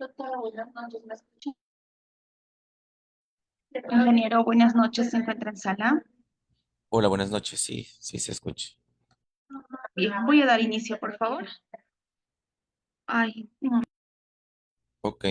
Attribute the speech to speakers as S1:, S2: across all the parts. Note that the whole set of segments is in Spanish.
S1: Doctora, buenas noches, ¿me escucha? Ingeniero, buenas noches, ¿se encuentra en sala?
S2: Hola, buenas noches. Sí, sí se escucha.
S1: Bien, voy a dar inicio, por favor. Ay, no.
S2: Ok.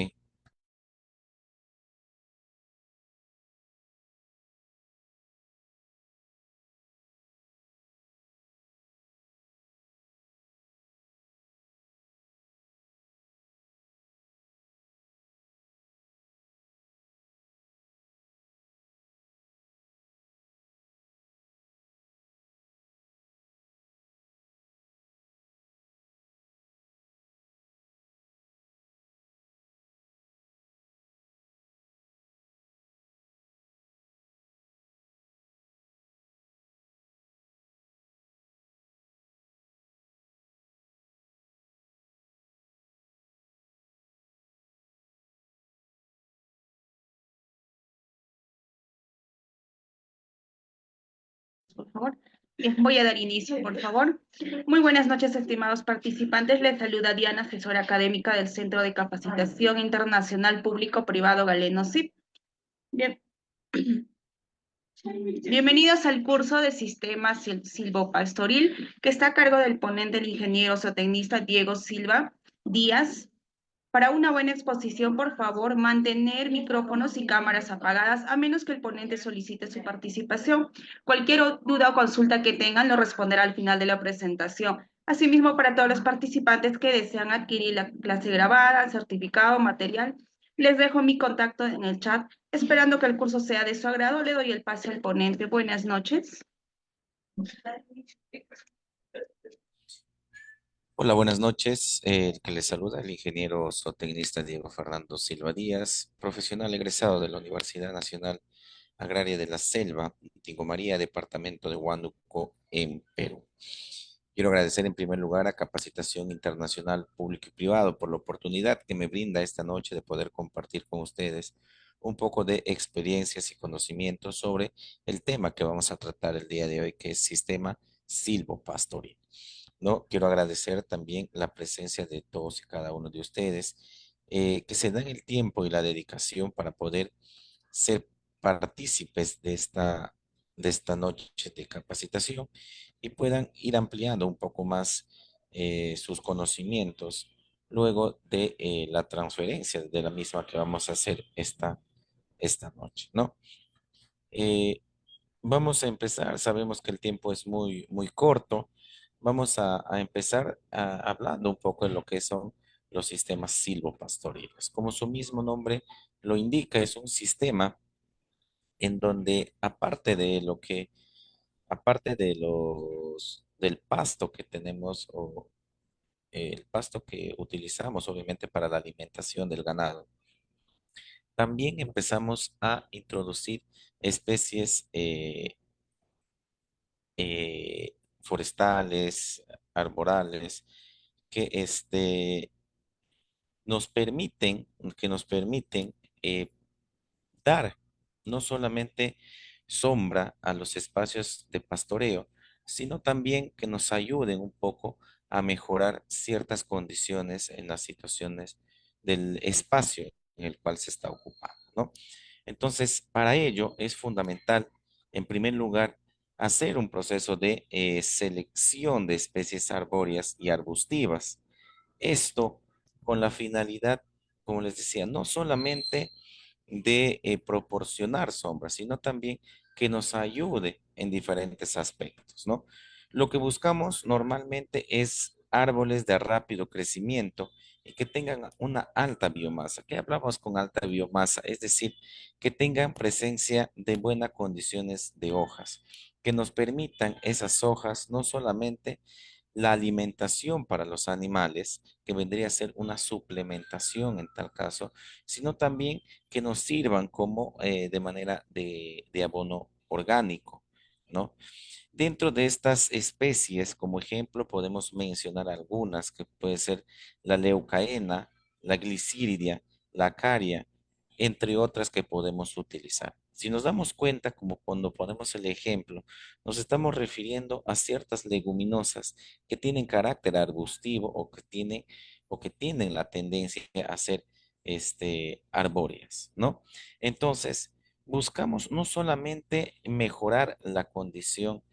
S1: Por favor. Bien, voy a dar inicio, por favor. Muy buenas noches, estimados participantes. Les saluda Diana, asesora académica del Centro de Capacitación Internacional Público-Privado Galeno SIP. Bien. Bienvenidos al curso de Sistemas Silvopastoril, que está a cargo del ponente, el ingeniero zootecnista Diego Silva Díaz. Para una buena exposición, por favor, mantener micrófonos y cámaras apagadas, a menos que el ponente solicite su participación. Cualquier duda o consulta que tengan lo responderá al final de la presentación. Asimismo, para todos los participantes que desean adquirir la clase grabada, certificado, material, les dejo mi contacto en el chat. Esperando que el curso sea de su agrado, le doy el pase al ponente. Buenas noches.
S2: Hola, buenas noches. El que les saluda el ingeniero zootecnista Diego Fernando Silva Díaz, profesional egresado de la Universidad Nacional Agraria de la Selva, Tingo María, departamento de Huánuco, en Perú. Quiero agradecer en primer lugar a Capacitación Internacional Público y Privado por la oportunidad que me brinda esta noche de poder compartir con ustedes un poco de experiencias y conocimientos sobre el tema que vamos a tratar el día de hoy, que es sistema silvopastoril. ¿No? Quiero agradecer también la presencia de todos y cada uno de ustedes que se dan el tiempo y la dedicación para poder ser partícipes de esta noche de capacitación y puedan ir ampliando un poco más sus conocimientos luego de la transferencia de la misma que vamos a hacer esta noche, ¿no? Eh, Vamos a empezar, sabemos que el tiempo es muy corto. Vamos a empezar hablando un poco de lo que son los sistemas silvopastoriles. Como su mismo nombre lo indica, es un sistema en donde aparte de del pasto que tenemos o el pasto que utilizamos obviamente para la alimentación del ganado, también empezamos a introducir especies forestales, arborales, que nos permiten, que nos permiten eh, dar no solamente sombra a los espacios de pastoreo, sino también que nos ayuden un poco a mejorar ciertas condiciones en las situaciones del espacio en el cual se está ocupando, ¿no? Entonces, para ello es fundamental, en primer lugar, hacer un proceso de selección de especies arbóreas y arbustivas. Esto con la finalidad, como les decía, no solamente de proporcionar sombra, sino también que nos ayude en diferentes aspectos, ¿no? Lo que buscamos normalmente es árboles de rápido crecimiento y que tengan una alta biomasa. ¿Qué hablamos con alta biomasa? Es decir, que tengan presencia de buenas condiciones de hojas, que nos permitan esas hojas no solamente la alimentación para los animales, que vendría a ser una suplementación en tal caso, sino también que nos sirvan como de manera de abono orgánico, ¿no? Dentro de estas especies, como ejemplo, podemos mencionar algunas, que puede ser la leucaena, la glicíridia, la acaria, entre otras que podemos utilizar. Si nos damos cuenta, como cuando ponemos el ejemplo, nos estamos refiriendo a ciertas leguminosas que tienen carácter arbustivo o que tienen la tendencia a ser arbóreas, ¿no? Entonces, buscamos no solamente mejorar la condición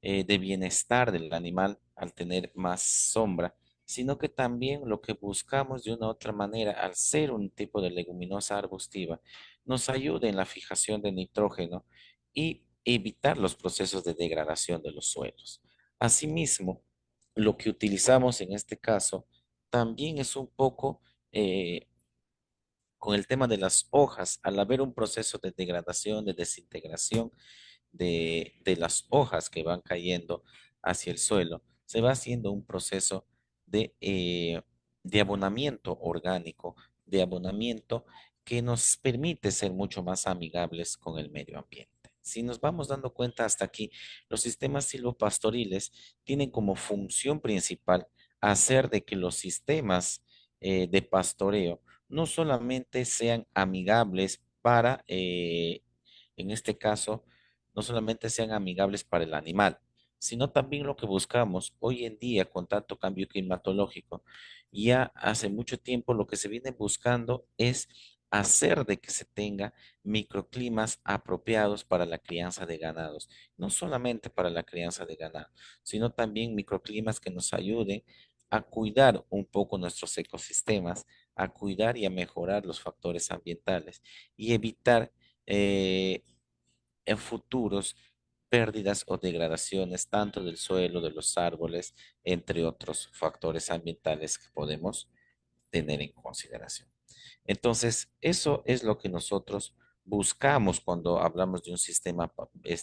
S2: de bienestar del animal al tener más sombra, sino que también lo que buscamos de una u otra manera, al ser un tipo de leguminosa arbustiva, nos ayuda en la fijación de nitrógeno y evitar los procesos de degradación de los suelos. Asimismo, lo que utilizamos en este caso también es un poco eh, con el tema de las hojas, al haber un proceso de degradación, de desintegración de las hojas que van cayendo hacia el suelo, se va haciendo un proceso de abonamiento orgánico, de abonamiento que nos permite ser mucho más amigables con el medio ambiente. Si nos vamos dando cuenta hasta aquí, los sistemas silvopastoriles tienen como función principal hacer de que los sistemas de pastoreo no solamente sean amigables para, en este caso, no solamente sean amigables para el animal, sino también lo que buscamos hoy en día con tanto cambio climatológico. Ya hace mucho tiempo lo que se viene buscando es hacer de que se tenga microclimas apropiados para la crianza de ganados, no solamente para la crianza de ganado, sino también microclimas que nos ayuden a cuidar un poco nuestros ecosistemas, a cuidar y a mejorar los factores ambientales y evitar en futuros pérdidas o degradaciones tanto del suelo, de los árboles, entre otros factores ambientales que podemos tener en consideración. Entonces, eso es lo que nosotros buscamos cuando hablamos de un sistema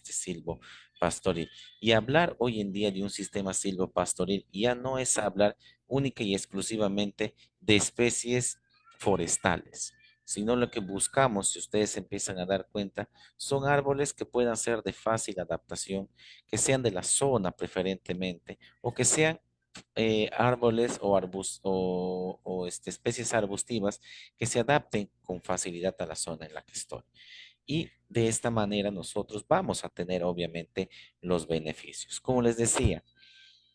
S2: silvo pastoril. Y hablar hoy en día de un sistema silvo pastoril ya no es hablar única y exclusivamente de especies forestales, sino lo que buscamos, si ustedes se empiezan a dar cuenta, son árboles que puedan ser de fácil adaptación, que sean de la zona preferentemente, o que sean árboles o especies arbustivas que se adapten con facilidad a la zona en la que estoy. Y de esta manera nosotros vamos a tener obviamente los beneficios. Como les decía,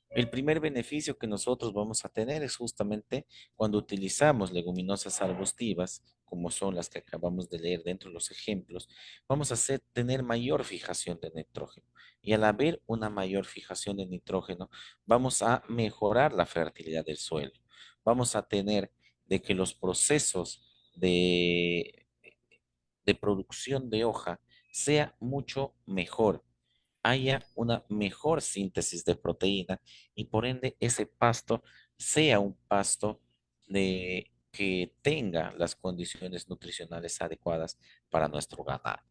S2: el primer beneficio que nosotros vamos a tener es justamente cuando utilizamos leguminosas arbustivas, como son las que acabamos de leer dentro de los ejemplos, vamos a tener mayor fijación de nitrógeno. Y al haber una mayor fijación de nitrógeno, vamos a mejorar la fertilidad del suelo. Vamos a tener de que los procesos de producción de hoja sea mucho mejor, haya una mejor síntesis de proteína y por ende ese pasto sea un pasto que tenga las condiciones nutricionales adecuadas para nuestro ganado.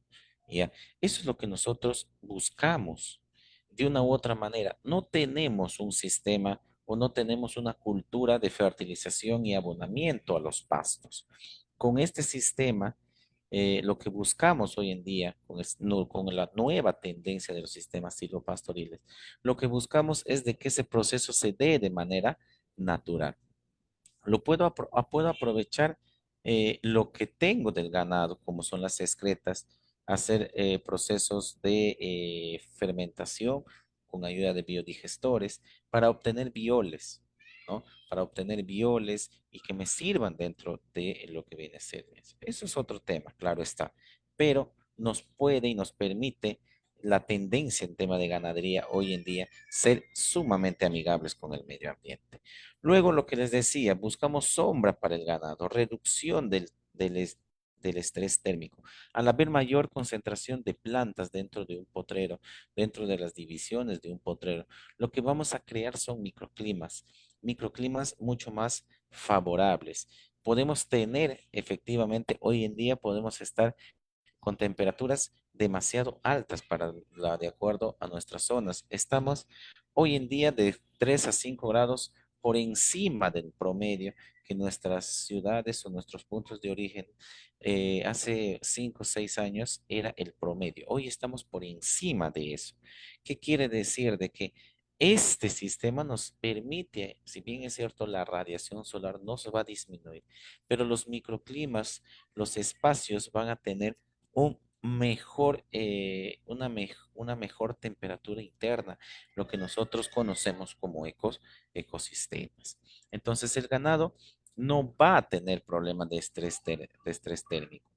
S2: ¿Ya? Eso es lo que nosotros buscamos de una u otra manera. No tenemos un sistema o no tenemos una cultura de fertilización y abonamiento a los pastos. Con este sistema, lo que buscamos hoy en día con la nueva tendencia de los sistemas silvopastoriles, lo que buscamos es de que ese proceso se dé de manera natural. Puedo aprovechar lo que tengo del ganado, como son las excretas, hacer procesos de fermentación con ayuda de biodigestores para obtener bioles, ¿no? Para obtener bioles y que me sirvan dentro de lo que viene a ser eso. Eso es otro tema, claro está, pero nos puede y nos permite la tendencia en tema de ganadería hoy en día ser sumamente amigables con el medio ambiente. Luego, lo que les decía, buscamos sombra para el ganado, reducción del estrés térmico. Al haber mayor concentración de plantas dentro de un potrero, dentro de las divisiones de un potrero, lo que vamos a crear son microclimas mucho más favorables. Podemos tener, efectivamente, hoy en día podemos estar con temperaturas demasiado altas de acuerdo a nuestras zonas. Estamos hoy en día de 3 a 5 grados por encima del promedio que nuestras ciudades o nuestros puntos de origen hace 5 o 6 años era el promedio. Hoy estamos por encima de eso. ¿Qué quiere decir? De que este sistema nos permite, si bien es cierto, la radiación solar no se va a disminuir, pero los microclimas, los espacios van a tener un mejor, una mejor temperatura interna, lo que nosotros conocemos como ecosistemas. Entonces, el ganado no va a tener problemas de de estrés térmico.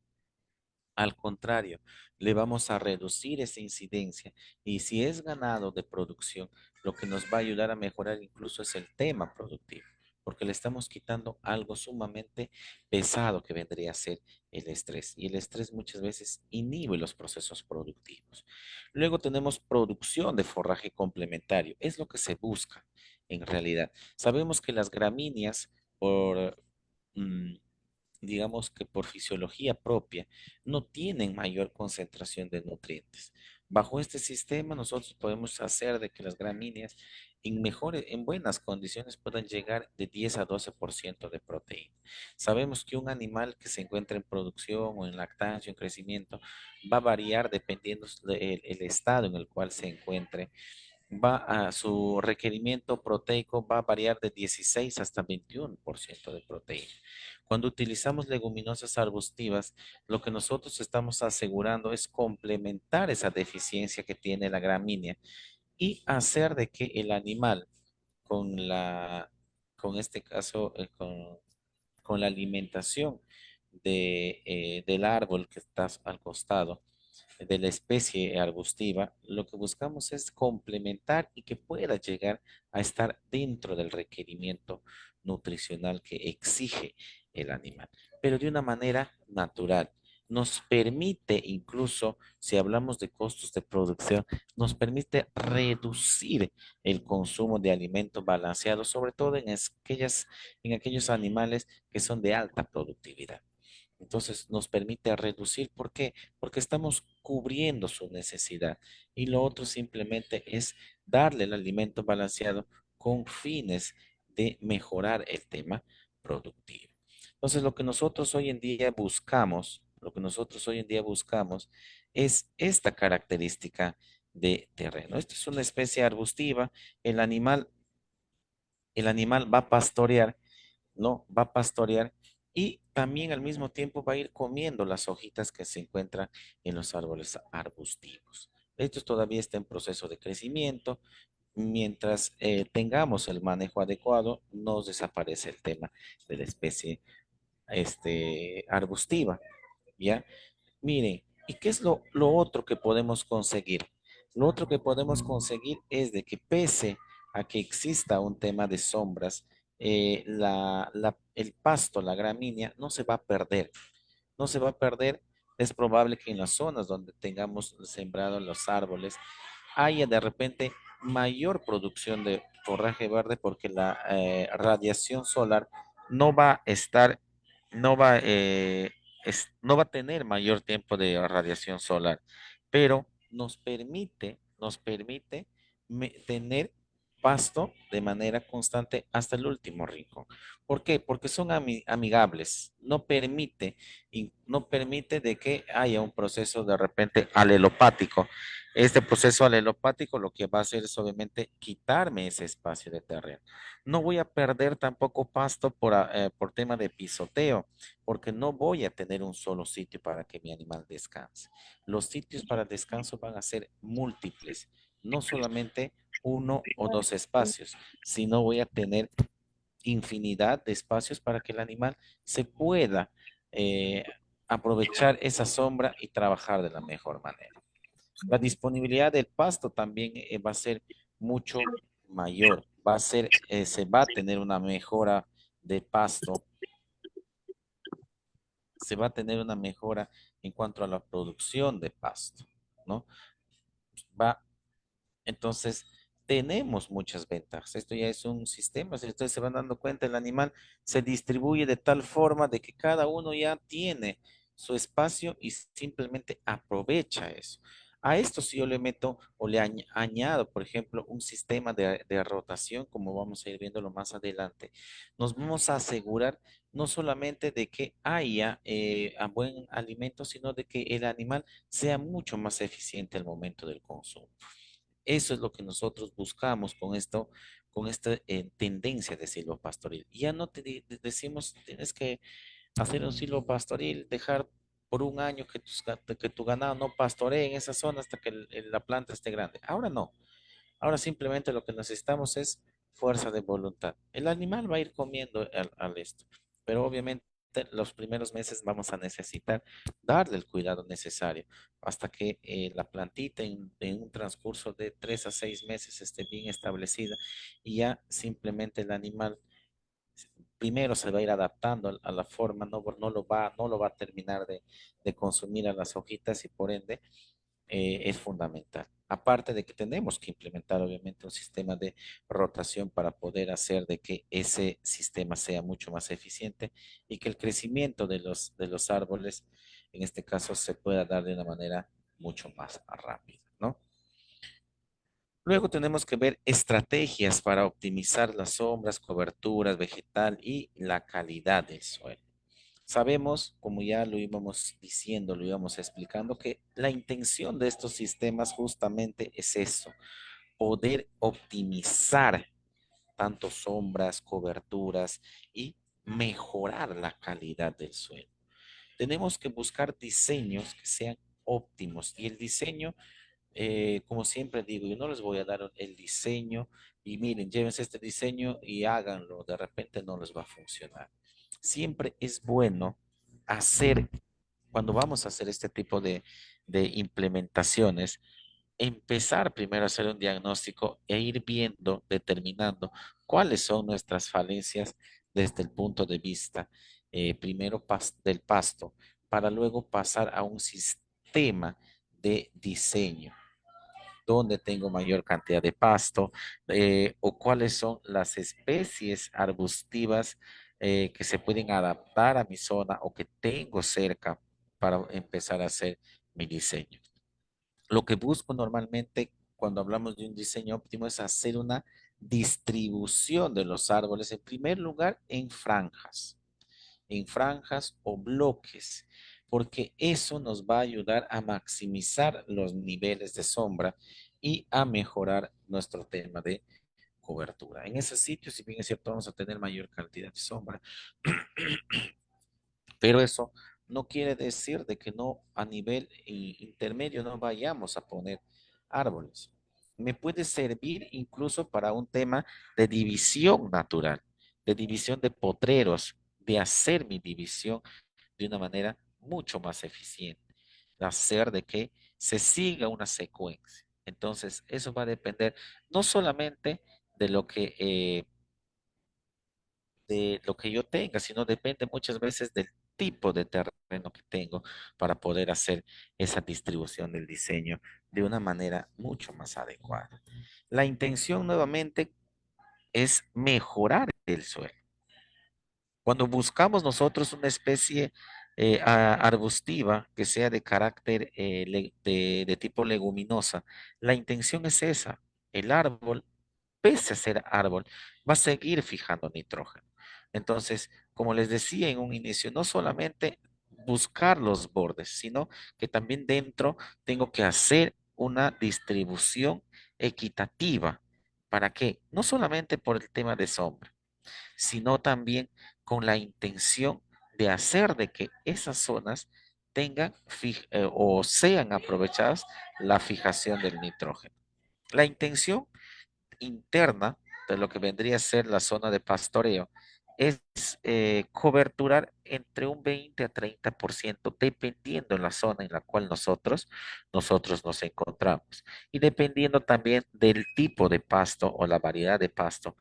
S2: Al contrario, le vamos a reducir esa incidencia y si es ganado de producción, lo que nos va a ayudar a mejorar incluso es el tema productivo, porque le estamos quitando algo sumamente pesado que vendría a ser el estrés y el estrés muchas veces inhibe los procesos productivos. Luego tenemos producción de forraje complementario, es lo que se busca en realidad. Sabemos que las gramíneas por mm, digamos que por fisiología propia, no tienen mayor concentración de nutrientes. Bajo este sistema, nosotros podemos hacer de que las gramíneas en buenas condiciones puedan llegar de 10 a 12% de proteína. Sabemos que un animal que se encuentra en producción o en lactancia o en crecimiento va a variar dependiendo del el estado en el cual se encuentre su requerimiento proteico va a variar de 16 hasta 21% de proteína. Cuando utilizamos leguminosas arbustivas, lo que nosotros estamos asegurando es complementar esa deficiencia que tiene la gramínea y hacer de que el animal con con este caso, con la alimentación del árbol que está al costado, de la especie arbustiva, lo que buscamos es complementar y que pueda llegar a estar dentro del requerimiento nutricional que exige el animal, pero de una manera natural. Nos permite incluso, si hablamos de costos de producción, nos permite reducir el consumo de alimentos balanceados, sobre todo en aquellos animales que son de alta productividad. Entonces nos permite reducir, ¿por qué? Porque estamos cubriendo su necesidad. Y lo otro simplemente es darle el alimento balanceado con fines de mejorar el tema productivo. Entonces lo que nosotros hoy en día buscamos, lo que nosotros hoy en día buscamos es esta característica de terreno. Esto es una especie arbustiva. El animal, el animal va a pastorear, ¿no? Va a pastorear y también al mismo tiempo va a ir comiendo las hojitas que se encuentran en los árboles arbustivos. Estos todavía está en proceso de crecimiento. Mientras tengamos el manejo adecuado, no desaparece el tema de la especie arbustiva, ¿ya? Miren, ¿y qué es lo otro que podemos conseguir? Lo otro que podemos conseguir es de que pese a que exista un tema de sombras, el pasto, la gramínea, no se va a perder. No se va a perder. Es probable que en las zonas donde tengamos sembrados los árboles haya de repente mayor producción de forraje verde porque la radiación solar no va a estar, no va, no va a tener mayor tiempo de radiación solar, pero nos permite tener pasto de manera constante hasta el último rincón. ¿Por qué? Porque son amigables, no permite de que haya un proceso de repente alelopático. Este proceso alelopático lo que va a hacer es obviamente quitarme ese espacio de terreno. No voy a perder tampoco pasto por tema de pisoteo, porque no voy a tener un solo sitio para que mi animal descanse. Los sitios para descanso van a ser múltiples, no solamente uno o dos espacios, sino voy a tener infinidad de espacios para que el animal se pueda eh, aprovechar esa sombra y trabajar de la mejor manera. La disponibilidad del pasto también va a ser mucho mayor. Se va a tener una mejora de pasto, se va a tener una mejora en cuanto a la producción de pasto, ¿no? Va, entonces, tenemos muchas ventajas. Esto ya es un sistema. Si ustedes se van dando cuenta, el animal se distribuye de tal forma de que cada uno ya tiene su espacio y simplemente aprovecha eso. A esto si yo le meto o añado, por ejemplo, un sistema de rotación, como vamos a ir viéndolo más adelante, nos vamos a asegurar no solamente de que haya a buen alimento, sino de que el animal sea mucho más eficiente al momento del consumo. Eso es lo que nosotros buscamos con esto, con esta tendencia de silvopastoril. Y ya no decimos, tienes que hacer un silvopastoril, dejar por un año que, que tu ganado no pastoree en esa zona hasta que la planta esté grande. Ahora no. Ahora simplemente lo que necesitamos es fuerza de voluntad. El animal va a ir comiendo al esto. pero obviamente los primeros meses vamos a necesitar darle el cuidado necesario hasta que la plantita en un transcurso de 3 a 6 meses esté bien establecida y ya simplemente el animal primero se va a ir adaptando a la forma, no lo va a terminar de consumir a las hojitas y por ende es fundamental. Aparte de que tenemos que implementar obviamente un sistema de rotación para poder hacer de que ese sistema sea mucho más eficiente y que el crecimiento de los árboles, en este caso, se pueda dar de una manera mucho más rápida, ¿no? Luego tenemos que ver estrategias para optimizar las sombras, coberturas vegetal y la calidad del suelo. Sabemos, como ya lo íbamos diciendo, lo íbamos explicando, que la intención de estos sistemas justamente es eso, poder optimizar tanto sombras, coberturas y mejorar la calidad del suelo. Tenemos que buscar diseños que sean óptimos y el diseño como siempre digo, yo no les voy a dar el diseño y miren, llévense este diseño y háganlo, de repente no les va a funcionar. Siempre es bueno hacer, cuando vamos a hacer este tipo de implementaciones, empezar primero a hacer un diagnóstico e ir viendo, determinando cuáles son nuestras falencias desde el punto de vista, primero del pasto, para luego pasar a un sistema de diseño dónde tengo mayor cantidad de pasto o cuáles son las especies arbustivas que se pueden adaptar a mi zona o que tengo cerca para empezar a hacer mi diseño. Lo que busco normalmente cuando hablamos de un diseño óptimo es hacer una distribución de los árboles, en primer lugar, en franjas o bloques, porque eso nos va a ayudar a maximizar los niveles de sombra y a mejorar nuestro tema de cobertura. En ese sitio, si bien es cierto, vamos a tener mayor cantidad de sombra, pero eso no quiere decir de que no a nivel intermedio no vayamos a poner árboles. Me puede servir incluso para un tema de división natural, de división de potreros, de hacer mi división de una manera mucho más eficiente, de hacer de que se siga una secuencia. Entonces, eso va a depender no solamente de de lo que yo tenga, sino depende muchas veces del tipo de terreno que tengo para poder hacer esa distribución del diseño de una manera mucho más adecuada. La intención nuevamente es mejorar el suelo. Cuando buscamos nosotros una especie arbustiva que sea de carácter de tipo leguminosa, la intención es esa. El árbol, pese a ser árbol, va a seguir fijando nitrógeno. Entonces, como les decía en un inicio, no solamente buscar los bordes, sino que también dentro tengo que hacer una distribución equitativa. ¿Para qué? No solamente por el tema de sombra sino también con la intención de hacer de que esas zonas tengan o sean aprovechadas la fijación del nitrógeno. La intención interna de lo que vendría a ser la zona de pastoreo es coberturar entre un 20 a 30% dependiendo de la zona en la cual nosotros nos encontramos y dependiendo también del tipo de pasto o la variedad de pasto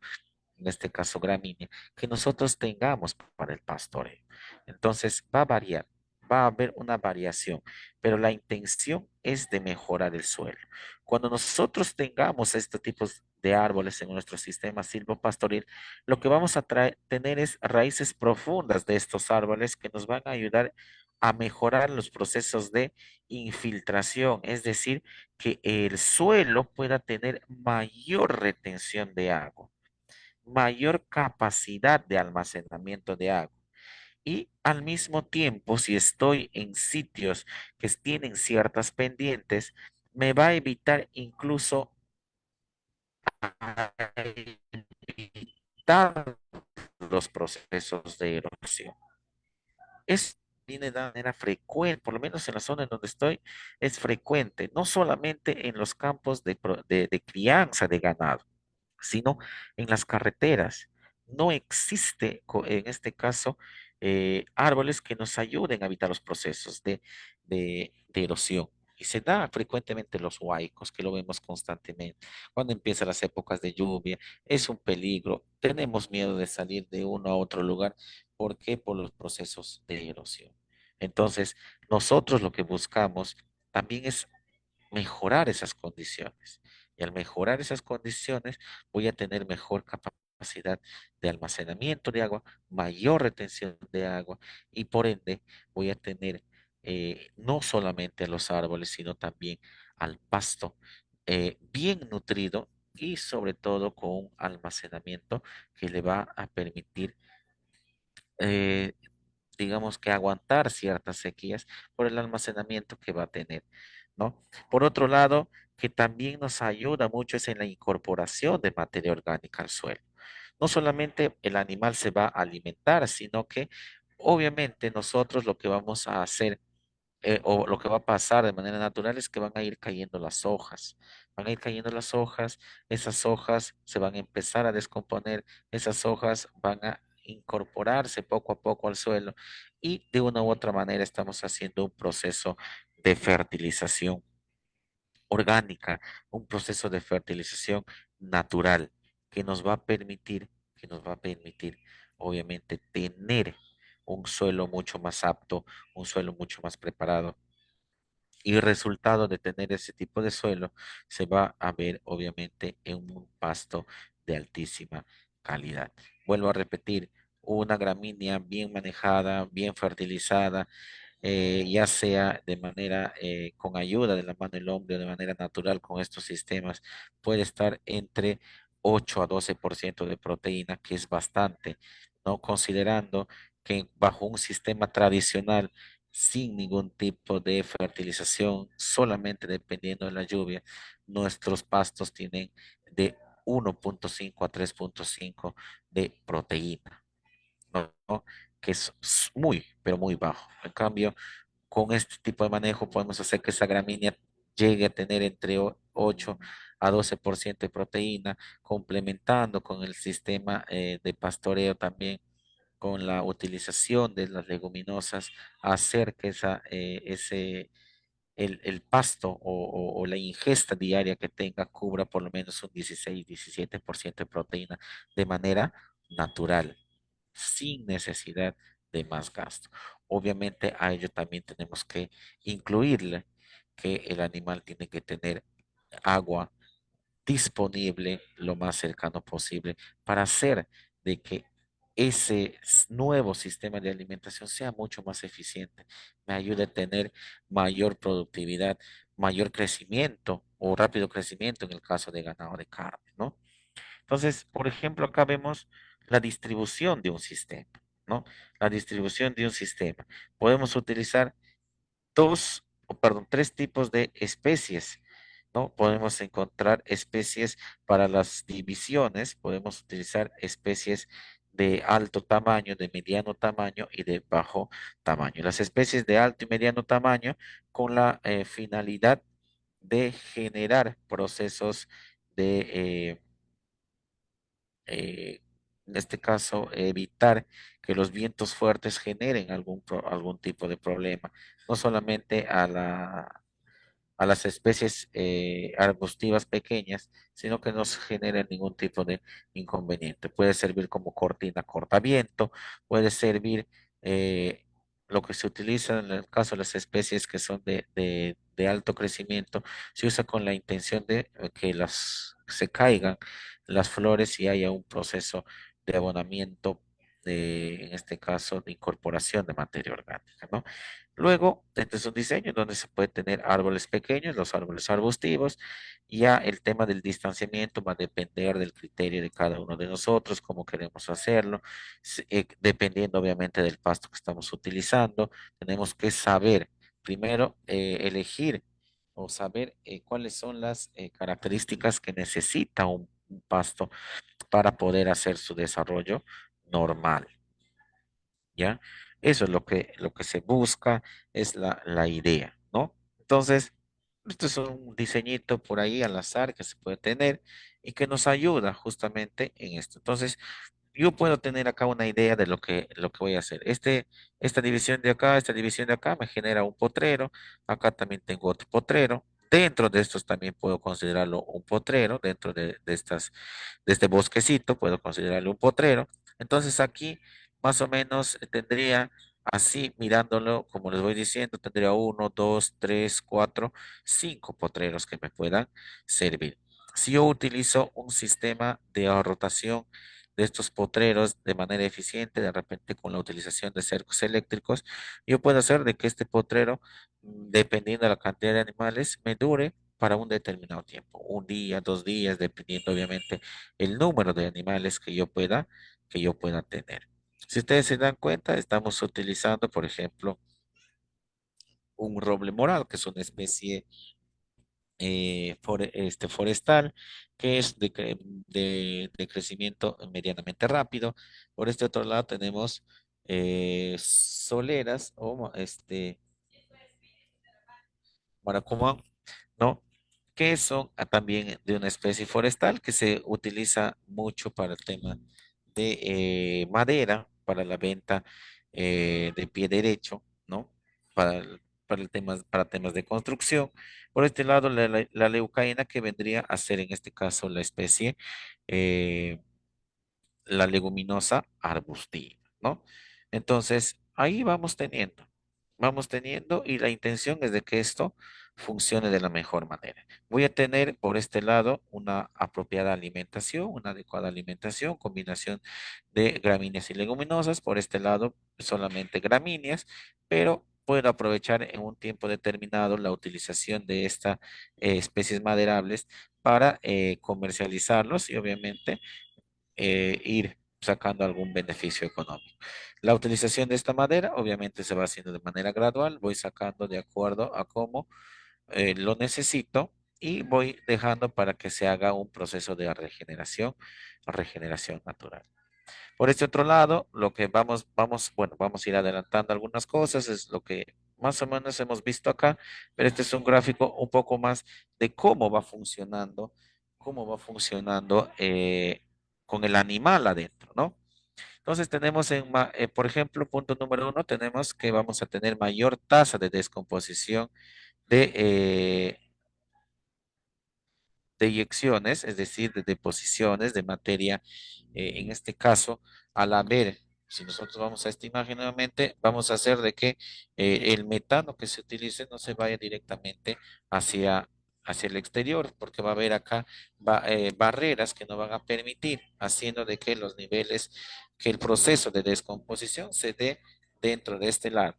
S2: en este caso gramínea, que nosotros tengamos para el pastoreo. Entonces va a variar, va a haber una variación, pero la intención es de mejorar el suelo. Cuando nosotros tengamos este tipo de árboles en nuestro sistema silvopastoril, lo que vamos a tener es raíces profundas de estos árboles que nos van a ayudar a mejorar los procesos de infiltración, es decir, que el suelo pueda tener mayor retención de agua mayor capacidad de almacenamiento de agua. Y al mismo tiempo, si estoy en sitios que tienen ciertas pendientes, me va a evitar incluso evitar los procesos de erosión. Es viene de manera frecuente, por lo menos en la zona en donde estoy, es frecuente, no solamente en los campos de crianza de ganado, sino en las carreteras. no existe en este caso árboles que nos ayuden a evitar los procesos de erosión. Y se da frecuentemente los huaicos, que lo vemos constantemente. Cuando empiezan las épocas de lluvia, es un peligro. Tenemos miedo de salir de uno a otro lugar. ¿Por qué? Por los procesos de erosión. Entonces, nosotros lo que buscamos también es mejorar esas condiciones. Y al mejorar esas condiciones, voy a tener mejor capacidad de almacenamiento de agua, mayor retención de agua y por ende voy a tener no solamente a los árboles, sino también al pasto bien nutrido y sobre todo con un almacenamiento que le va a permitir eh, digamos que aguantar ciertas sequías por el almacenamiento que va a tener, ¿no? Por otro lado, que también nos ayuda mucho es en la incorporación de materia orgánica al suelo. No solamente el animal se va a alimentar, sino que obviamente nosotros lo que vamos a hacer o lo que va a pasar de manera natural es que van a ir cayendo las hojas. Van a ir cayendo las hojas, esas hojas se van a empezar a descomponer, esas hojas van a incorporarse poco a poco al suelo y de una u otra manera estamos haciendo un proceso de fertilización orgánica, un proceso de fertilización natural que nos va a permitir, obviamente, tener un suelo mucho más apto, un suelo mucho más preparado y el resultado de tener ese tipo de suelo se va a ver obviamente en un pasto de altísima calidad. Vuelvo a repetir, una gramínea bien manejada, bien fertilizada, ya sea de manera con ayuda de la mano del hombre o de manera natural con estos sistemas, puede estar entre 8 a 12% de proteína, que es bastante, ¿no? Considerando que bajo un sistema tradicional, sin ningún tipo de fertilización, solamente dependiendo de la lluvia, nuestros pastos tienen de 1,5 a 3,5 de proteína, ¿no? Que es muy, pero muy bajo. En cambio, con este tipo de manejo podemos hacer que esa gramínea llegue a tener entre 8 a 12% de proteína, complementando con el sistema de pastoreo también, con la utilización de las leguminosas, hacer que el pasto o la ingesta diaria que tenga cubra por lo menos un 16-17% de proteína de manera natural, sin necesidad de más gasto. Obviamente a ello también tenemos que incluirle que el animal tiene que tener agua disponible lo más cercano posible para hacer de que ese nuevo sistema de alimentación sea mucho más eficiente, me ayude a tener mayor productividad, mayor crecimiento o rápido crecimiento en el caso de ganado de carne, ¿no? Entonces, por ejemplo, acá vemos la distribución de un sistema, ¿no? La distribución de un sistema. Podemos utilizar tres tipos de especies, ¿no? Podemos encontrar especies para las divisiones, podemos utilizar especies de alto tamaño, de mediano tamaño y de bajo tamaño. Las especies de alto y mediano tamaño con la finalidad de generar procesos de en este caso, evitar que los vientos fuertes generen algún tipo de problema, no solamente a las especies arbustivas pequeñas, sino que no se genere ningún tipo de inconveniente. Puede servir como cortina cortaviento, puede servir lo que se utiliza en el caso de las especies que son de alto crecimiento, se usa con la intención de que se caigan las flores y haya un proceso de abonamiento, en este caso, de incorporación de materia orgánica, ¿no? Luego, este es un diseño donde se puede tener árboles pequeños, los árboles arbustivos. Ya el tema del distanciamiento va a depender del criterio de cada uno de nosotros, cómo queremos hacerlo, dependiendo obviamente del pasto que estamos utilizando. Tenemos que saber, primero, elegir o saber cuáles son las características que necesita un pasto para poder hacer su desarrollo normal. ¿Ya? Eso es lo que se busca, es la idea, ¿no? Entonces, esto es un diseñito por ahí al azar que se puede tener y que nos ayuda justamente en esto. Entonces, yo puedo tener acá una idea de lo que voy a hacer. Esta división de acá, esta división de acá me genera un potrero. Acá también tengo otro potrero. Dentro de estos también puedo considerarlo un potrero. Dentro de este bosquecito puedo considerarlo un potrero. Entonces aquí más o menos tendría así, mirándolo, como les voy diciendo, tendría uno, dos, tres, cuatro, cinco potreros que me puedan servir. Si yo utilizo un sistema de rotación de estos potreros de manera eficiente, de repente con la utilización de cercos eléctricos, yo puedo hacer de que este potrero, dependiendo de la cantidad de animales, me dure para un determinado tiempo, un día, 2 días, dependiendo obviamente el número de animales que yo pueda tener. Si ustedes se dan cuenta, estamos utilizando, por ejemplo, un roble morado, que es una especie forestal, que es de crecimiento medianamente rápido. Por este otro lado tenemos soleras o maracumán, ¿no? Que son también de una especie forestal que se utiliza mucho para el tema de madera, para la venta de pie derecho, ¿no? Para temas de construcción. Por este lado, la leucaena, que vendría a ser en este caso la especie eh, la leguminosa arbustiva, ¿no? Entonces, ahí vamos teniendo y la intención es de que esto funcione de la mejor manera. Voy a tener por este lado una apropiada alimentación, una adecuada alimentación, combinación de gramíneas y leguminosas, por este lado solamente gramíneas, pero puedo aprovechar en un tiempo determinado la utilización de estas especies maderables para comercializarlos y obviamente ir sacando algún beneficio económico. La utilización de esta madera obviamente se va haciendo de manera gradual, voy sacando de acuerdo a cómo lo necesito y voy dejando para que se haga un proceso de regeneración natural. Por este otro lado, lo que bueno, vamos a ir adelantando algunas cosas, es lo que más o menos hemos visto acá, pero este es un gráfico un poco más de cómo va funcionando con el animal adentro, ¿no? Entonces tenemos por ejemplo, punto número uno, tenemos que vamos a tener mayor tasa de descomposición de de eyecciones, es decir, de deposiciones de materia, en este caso, al haber, si nosotros vamos a esta imagen nuevamente, vamos a hacer de que el metano que se utilice no se vaya directamente hacia, hacia el exterior, porque va a haber acá barreras que no van a permitir, haciendo de que los niveles, que el proceso de descomposición se dé dentro de este lado,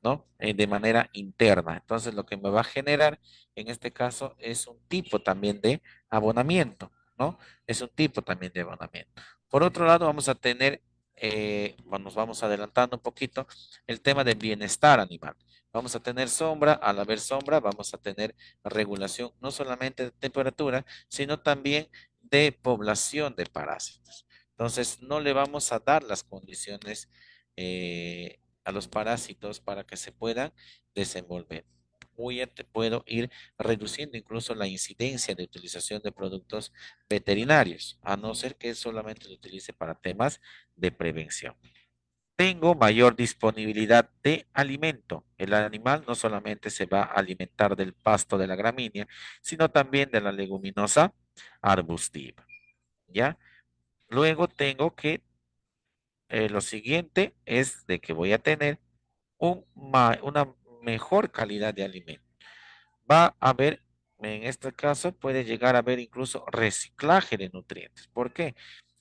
S2: ¿no? De manera interna. Entonces, lo que me va a generar en este caso es un tipo también de abonamiento, ¿no? Es un tipo también de abonamiento. Por otro lado, vamos a tener, bueno, nos vamos adelantando un poquito, el tema del bienestar animal. Vamos a tener sombra, al haber sombra, vamos a tener regulación no solamente de temperatura, sino también de población de parásitos. Entonces, no le vamos a dar las condiciones a los parásitos para que se puedan desenvolver. Puedo ir reduciendo incluso la incidencia de utilización de productos veterinarios, a no ser que solamente lo utilice para temas de prevención. Tengo mayor disponibilidad de alimento. El animal no solamente se va a alimentar del pasto de la gramínea, sino también de la leguminosa arbustiva. ¿Ya? Luego tengo que, lo siguiente es de que voy a tener una mejor calidad de alimento. Va a haber, en este caso, puede llegar a haber incluso reciclaje de nutrientes. ¿Por qué?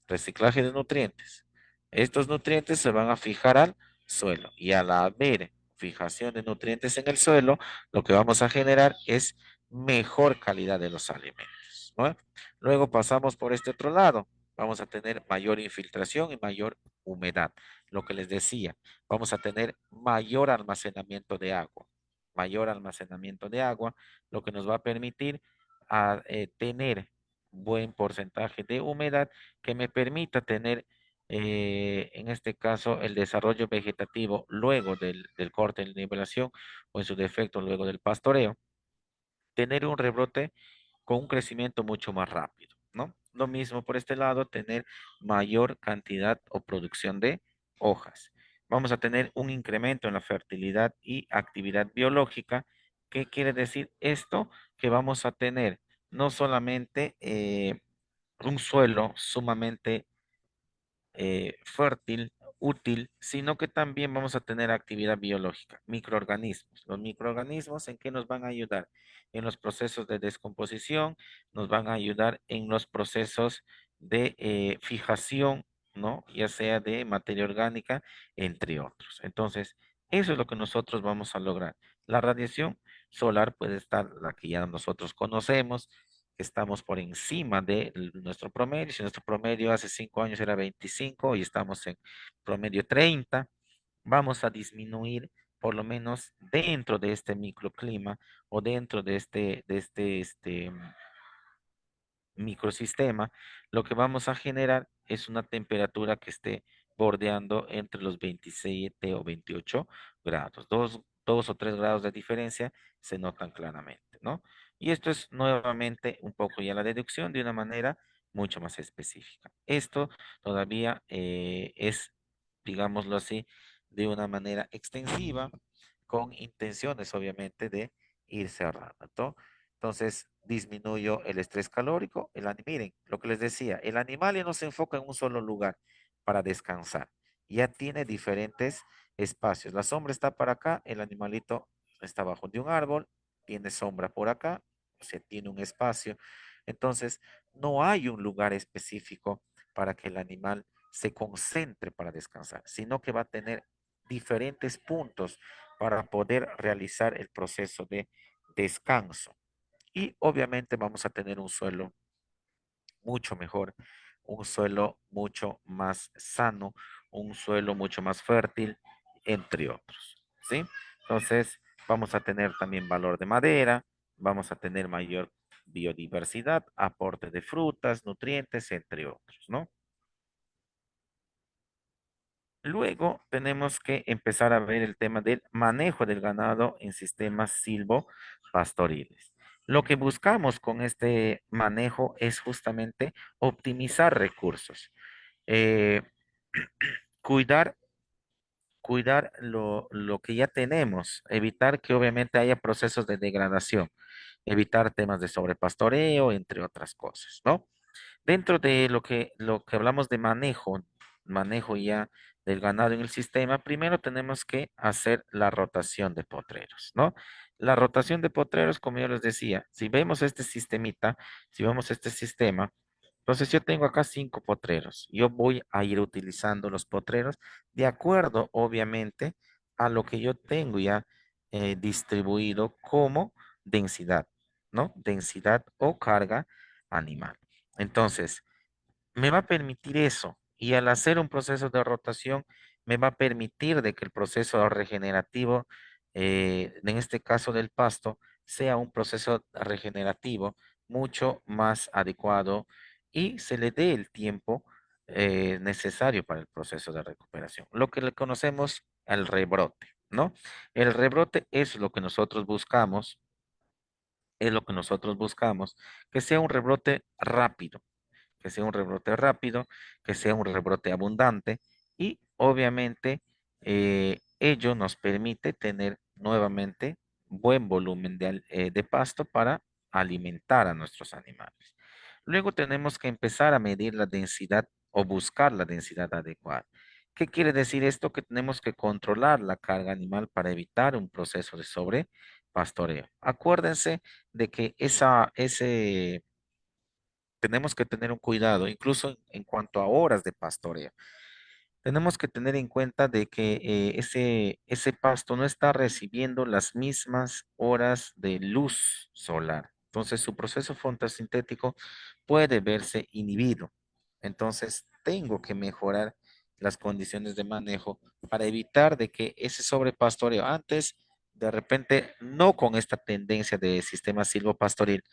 S2: Reciclaje de nutrientes. Estos nutrientes se van a fijar al suelo y al haber fijación de nutrientes en el suelo, lo que vamos a generar es mejor calidad de los alimentos, ¿no? Luego pasamos por este otro lado. Vamos a tener mayor infiltración y mayor humedad. Lo que les decía, vamos a tener mayor almacenamiento de agua, lo que nos va a permitir tener buen porcentaje de humedad que me permita tener, en este caso, el desarrollo vegetativo luego del corte de nivelación o en su defecto luego del pastoreo, tener un rebrote con un crecimiento mucho más rápido, ¿no? lo mismo por este lado, tener mayor cantidad o producción de hojas. Vamos a tener un incremento en la fertilidad y actividad biológica. ¿Qué quiere decir esto? Que vamos a tener no solamente un suelo sumamente fértil, útil, sino que también vamos a tener actividad biológica, microorganismos. Los microorganismos, ¿en qué nos van a ayudar? En los procesos de descomposición, nos van a ayudar en los procesos de fijación, ¿no? Ya sea de materia orgánica, entre otros. Entonces, eso es lo que nosotros vamos a lograr. La radiación solar puede estar, la que ya nosotros conocemos, estamos por encima de nuestro promedio. Si nuestro promedio hace 5 años era 25 y estamos en promedio 30, vamos a disminuir por lo menos dentro de este microclima o dentro de este microsistema, lo que vamos a generar es una temperatura que esté bordeando entre los 27 o 28 grados. Dos o tres grados de diferencia se notan claramente, ¿no? Y esto es nuevamente un poco ya la deducción de una manera mucho más específica. Esto todavía es, digámoslo así, de una manera extensiva, con intenciones obviamente de ir cerrando, ¿no? Entonces, disminuyo el estrés calórico. Miren, lo que les decía, el animal ya no se enfoca en un solo lugar para descansar. Ya tiene diferentes espacios. La sombra está para acá, el animalito está bajo de un árbol, tiene sombra por acá, o sea, tiene un espacio. Entonces, no hay un lugar específico para que el animal se concentre para descansar, sino que va a tener diferentes puntos para poder realizar el proceso de descanso. Y obviamente vamos a tener un suelo mucho mejor, un suelo mucho más sano, un suelo mucho más fértil, entre otros, ¿sí? Entonces, vamos a tener también valor de madera, vamos a tener mayor biodiversidad, aporte de frutas, nutrientes, entre otros, ¿no? Luego tenemos que empezar a ver el tema del manejo del ganado en sistemas silvopastoriles. Lo que buscamos con este manejo es justamente optimizar recursos, eh, cuidar, cuidar lo que ya tenemos, evitar que obviamente haya procesos de degradación, evitar temas de sobrepastoreo, entre otras cosas, ¿no? Dentro de lo que hablamos de manejo ya del ganado en el sistema, primero tenemos que hacer la rotación de potreros, ¿no? La rotación de potreros, como yo les decía, si vemos este sistemita, si vemos este sistema, entonces yo tengo acá 5 potreros. Yo voy a ir utilizando los potreros de acuerdo, obviamente, a lo que yo tengo ya distribuido como densidad, ¿no? Densidad o carga animal. Entonces, me va a permitir eso. Y al hacer un proceso de rotación, me va a permitir de que el proceso regenerativo, en este caso del pasto, sea un proceso regenerativo mucho más adecuado y se le dé el tiempo necesario para el proceso de recuperación. Lo que le conocemos el rebrote, ¿no? El rebrote es lo que nosotros buscamos, es lo que nosotros buscamos, que sea un rebrote rápido, que sea un rebrote rápido, que sea un rebrote abundante y obviamente ello nos permite tener nuevamente buen volumen de pasto para alimentar a nuestros animales. Luego tenemos que empezar a medir la densidad o buscar la densidad adecuada. ¿Qué quiere decir esto? Que tenemos que controlar la carga animal para evitar un proceso de sobrepastoreo. Acuérdense de que tenemos que tener un cuidado, incluso en cuanto a horas de pastoreo. Tenemos que tener en cuenta de que ese pasto no está recibiendo las mismas horas de luz solar. Entonces, su proceso fotosintético puede verse inhibido. Entonces, tengo que mejorar las condiciones de manejo para evitar de que ese sobrepastoreo antes, de repente, no con esta tendencia de sistema silvopastoril,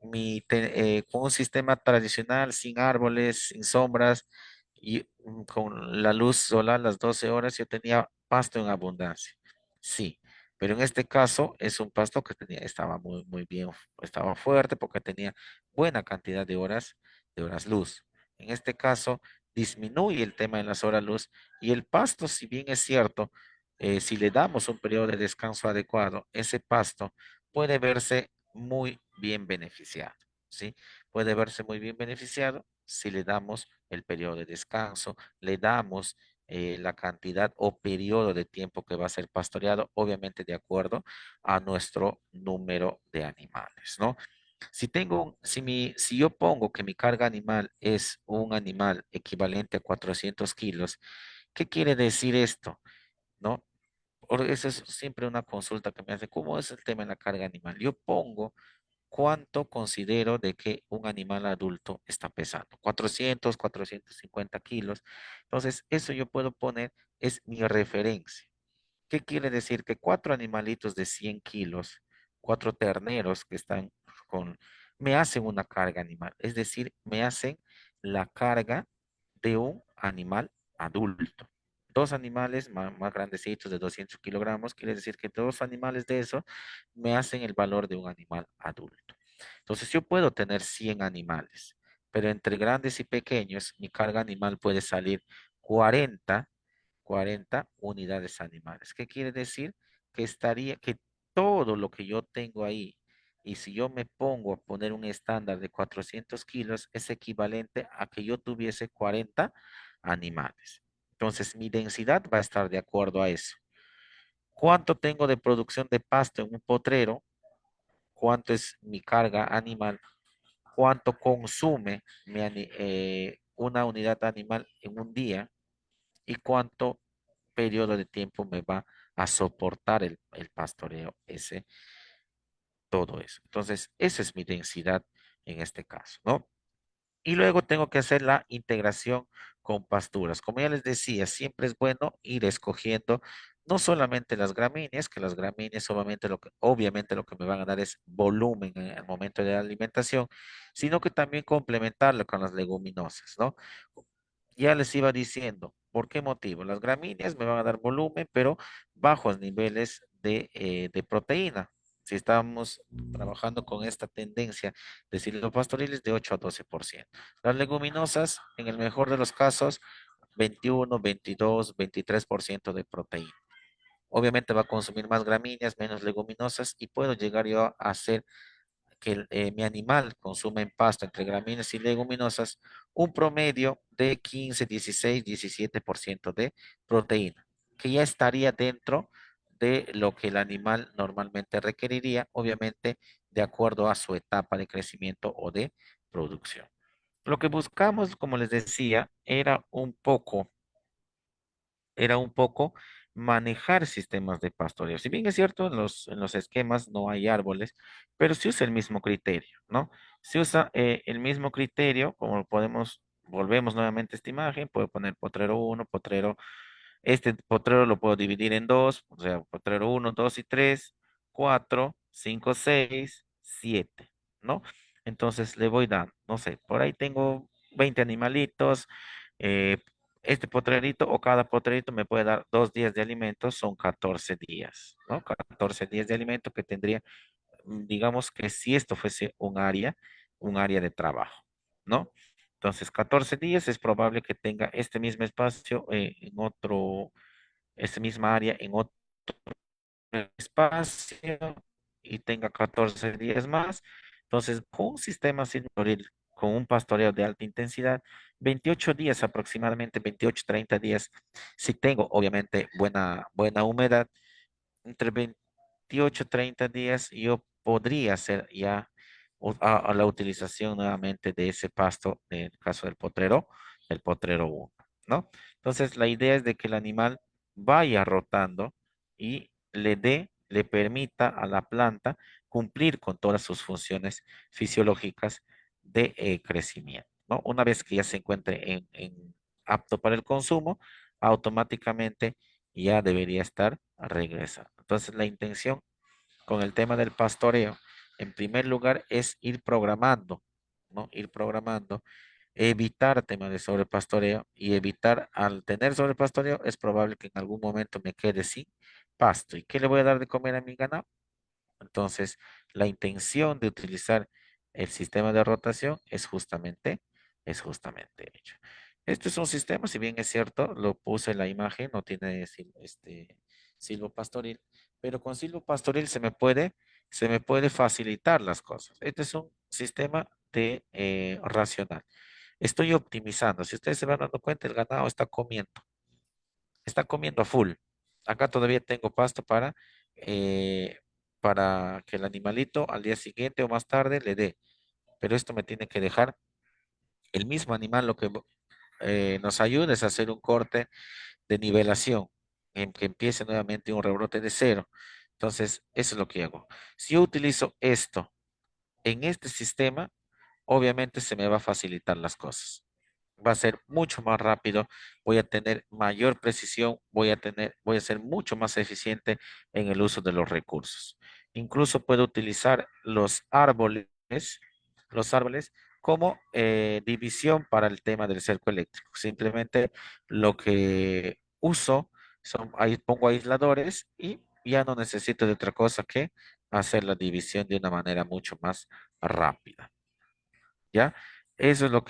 S2: con un sistema tradicional, sin árboles, sin sombras y con la luz solar las 12 horas, yo tenía pasto en abundancia. Sí, pero en este caso es un pasto que estaba muy bien, estaba fuerte porque tenía buena cantidad de horas de horas luz. En este caso, disminuye el tema de las horas luz y el pasto, si bien es cierto, si le damos un periodo de descanso adecuado, ese pasto puede verse muy bien beneficiado, ¿sí? Puede verse muy bien beneficiado si le damos el periodo de descanso, le damos la cantidad o periodo de tiempo que va a ser pastoreado, obviamente de acuerdo a nuestro número de animales, ¿no? Si yo pongo que mi carga animal es un animal equivalente a 400 kilos, ¿qué quiere decir esto? ¿No? Eso es siempre una consulta que me hace. ¿Cómo es el tema de la carga animal? Yo pongo cuánto considero de que un animal adulto está pesando. 450 kilos. Entonces, eso yo puedo poner, es mi referencia. ¿Qué quiere decir? Que cuatro animalitos de 100 kilos, cuatro terneros que están con, me hacen una carga animal. Es decir, me hacen la carga de un animal adulto. Dos animales más grandecitos de 200 kilogramos, quiere decir que dos animales de eso me hacen el valor de un animal adulto. Entonces yo puedo tener 100 animales, pero entre grandes y pequeños mi carga animal puede salir 40 unidades animales. ¿Qué quiere decir? Que todo lo que yo tengo ahí, y si yo me pongo a poner un estándar de 400 kilos, es equivalente a que yo tuviese 40 animales. Entonces, mi densidad va a estar de acuerdo a eso. ¿Cuánto tengo de producción de pasto en un potrero? ¿Cuánto es mi carga animal? ¿Cuánto consume una unidad animal en un día? ¿Y cuánto periodo de tiempo me va a soportar el pastoreo ese, todo eso? Entonces, esa es mi densidad en este caso, ¿no? Y luego tengo que hacer la integración con pasturas. Como ya les decía, siempre es bueno ir escogiendo no solamente las gramíneas, que las gramíneas obviamente lo que me van a dar es volumen en el momento de la alimentación, sino que también complementarlo con las leguminosas, ¿no? Ya les iba diciendo, ¿por qué motivo? Las gramíneas me van a dar volumen, pero bajos niveles de proteína. Si estamos trabajando con esta tendencia de silvopastoriles de 8 a 12%. Las leguminosas, en el mejor de los casos, 21, 22, 23% de proteína. Obviamente va a consumir más gramíneas, menos leguminosas y puedo llegar yo a hacer que mi animal consume en pasto entre gramíneas y leguminosas un promedio de 15, 16, 17% de proteína, que ya estaría dentro de lo que el animal normalmente requeriría, obviamente de acuerdo a su etapa de crecimiento o de producción. Lo que buscamos, como les decía, era un poco manejar sistemas de pastoreo. Si bien es cierto, en los esquemas no hay árboles, pero se usa el mismo criterio, ¿no? Se usa el mismo criterio, como volvemos nuevamente a esta imagen, puedo poner potrero uno, este potrero lo puedo dividir en dos, o sea, potrero uno, 2 y 3, 4, 5, 6, 7, ¿no? Entonces le voy dando, no sé, por ahí tengo 20 animalitos, eh, este potrerito o cada potrerito me puede dar 2 días de alimento, son 14 días, ¿no? 14 días de alimento que tendría, digamos que si esto fuese un área de trabajo, ¿no? Entonces, 14 días es probable que tenga este mismo espacio esta misma área en otro espacio y tenga 14 días más. Entonces, con un sistema silvoril, con un pastoreo de alta intensidad, 28 días aproximadamente, 28, 30 días, si tengo obviamente buena humedad, entre 28 y 30 días yo podría hacer ya a la utilización nuevamente de ese pasto, en el caso del potrero, el potrero uno, ¿no? Entonces la idea es de que el animal vaya rotando y le permita a la planta cumplir con todas sus funciones fisiológicas de crecimiento, ¿no? Una vez que ya se encuentre en apto para el consumo, automáticamente ya debería estar regresando. Entonces, la intención con el tema del pastoreo, en primer lugar, es ir programando, ¿no? Ir programando, evitar temas de sobrepastoreo y evitar, al tener sobrepastoreo, es probable que en algún momento me quede sin pasto. ¿Y qué le voy a dar de comer a mi ganado? Entonces, la intención de utilizar el sistema de rotación es justamente es justamente ello. Este es un sistema, si bien es cierto, lo puse en la imagen, no tiene silbo pastoril, pero con silbo pastoril se me puede facilitar las cosas. Este es un sistema de racional. Estoy optimizando. Si ustedes se van dando cuenta, el ganado está comiendo a full. Acá todavía tengo pasto para que el animalito al día siguiente o más tarde le dé. Pero esto me tiene que dejar el mismo animal. Lo que nos ayuda es hacer un corte de nivelación, en que empiece nuevamente un rebrote de cero. Entonces, eso es lo que hago. Si yo utilizo esto en este sistema, obviamente se me va a facilitar las cosas. Va a ser mucho más rápido, voy a tener mayor precisión, voy a ser mucho más eficiente en el uso de los recursos. Incluso puedo utilizar los árboles como división para el tema del cerco eléctrico. Simplemente lo que uso ahí pongo aisladores y ya no necesito de otra cosa que hacer la división de una manera mucho más rápida. ¿Ya? Eso es lo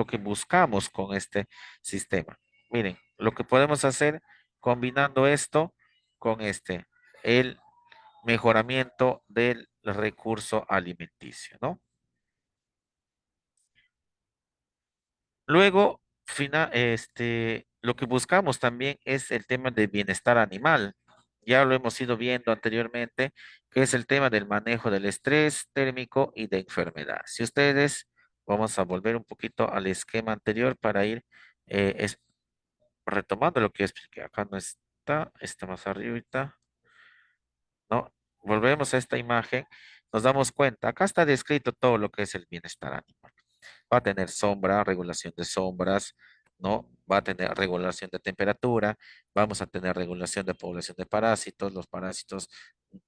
S2: que buscamos con este sistema. Miren, lo que podemos hacer combinando esto con el mejoramiento del recurso alimenticio, ¿no? Luego, lo que buscamos también es el tema del bienestar animal. Ya lo hemos ido viendo anteriormente, que es el tema del manejo del estrés térmico y de enfermedad. Si ustedes, vamos a volver un poquito al esquema anterior para ir retomando lo que expliqué. Acá no está, está más arribita, ¿no? Volvemos a esta imagen, nos damos cuenta, acá está descrito todo lo que es el bienestar animal. Va a tener sombra, regulación de sombras, ¿no? Va a tener regulación de temperatura, vamos a tener regulación de población de parásitos, los parásitos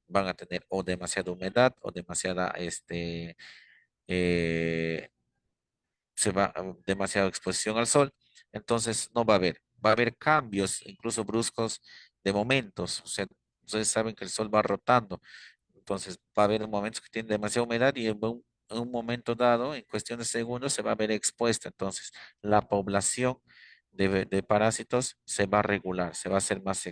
S2: van a tener o demasiada humedad o demasiada, eh, demasiada exposición al sol, entonces no va a haber cambios, incluso bruscos de momentos, o sea, ustedes saben que el sol va rotando, entonces va a haber momentos que tienen demasiada humedad y en un momento dado, en cuestión de segundos, se va a ver expuesta. Entonces, la población de parásitos se va a regular, se va a hacer más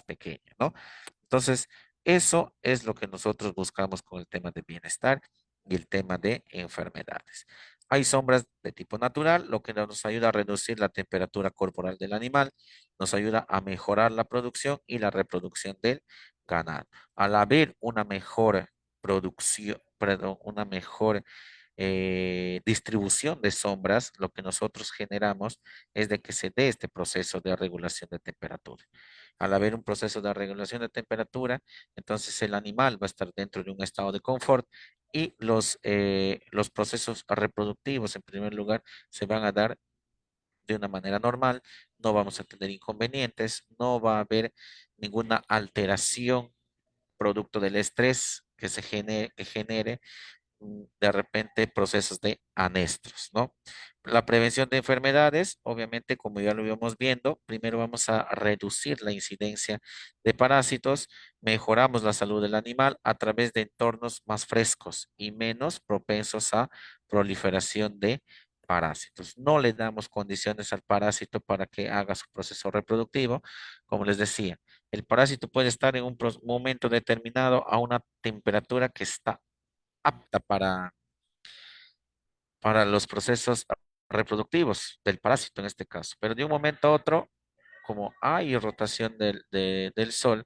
S2: pequeña, ¿no? Entonces, eso es lo que nosotros buscamos con el tema de bienestar y el tema de enfermedades. Hay sombras de tipo natural, lo que nos ayuda a reducir la temperatura corporal del animal, nos ayuda a mejorar la producción y la reproducción del ganado. Al haber una mejor producción, perdón, una mejor distribución de sombras, lo que nosotros generamos es de que se dé este proceso de regulación de temperatura. Al haber un proceso de regulación de temperatura, entonces el animal va a estar dentro de un estado de confort y los procesos reproductivos, en primer lugar, se van a dar de una manera normal, no vamos a tener inconvenientes, no va a haber ninguna alteración producto del estrés que genere de repente procesos de anestros, ¿no? La prevención de enfermedades, obviamente, como ya lo íbamos viendo, primero vamos a reducir la incidencia de parásitos, mejoramos la salud del animal a través de entornos más frescos y menos propensos a proliferación de parásitos. No le damos condiciones al parásito para que haga su proceso reproductivo. Como les decía, el parásito puede estar en un momento determinado a una temperatura que está apta para los procesos reproductivos del parásito en este caso. Pero de un momento a otro, como hay rotación del sol,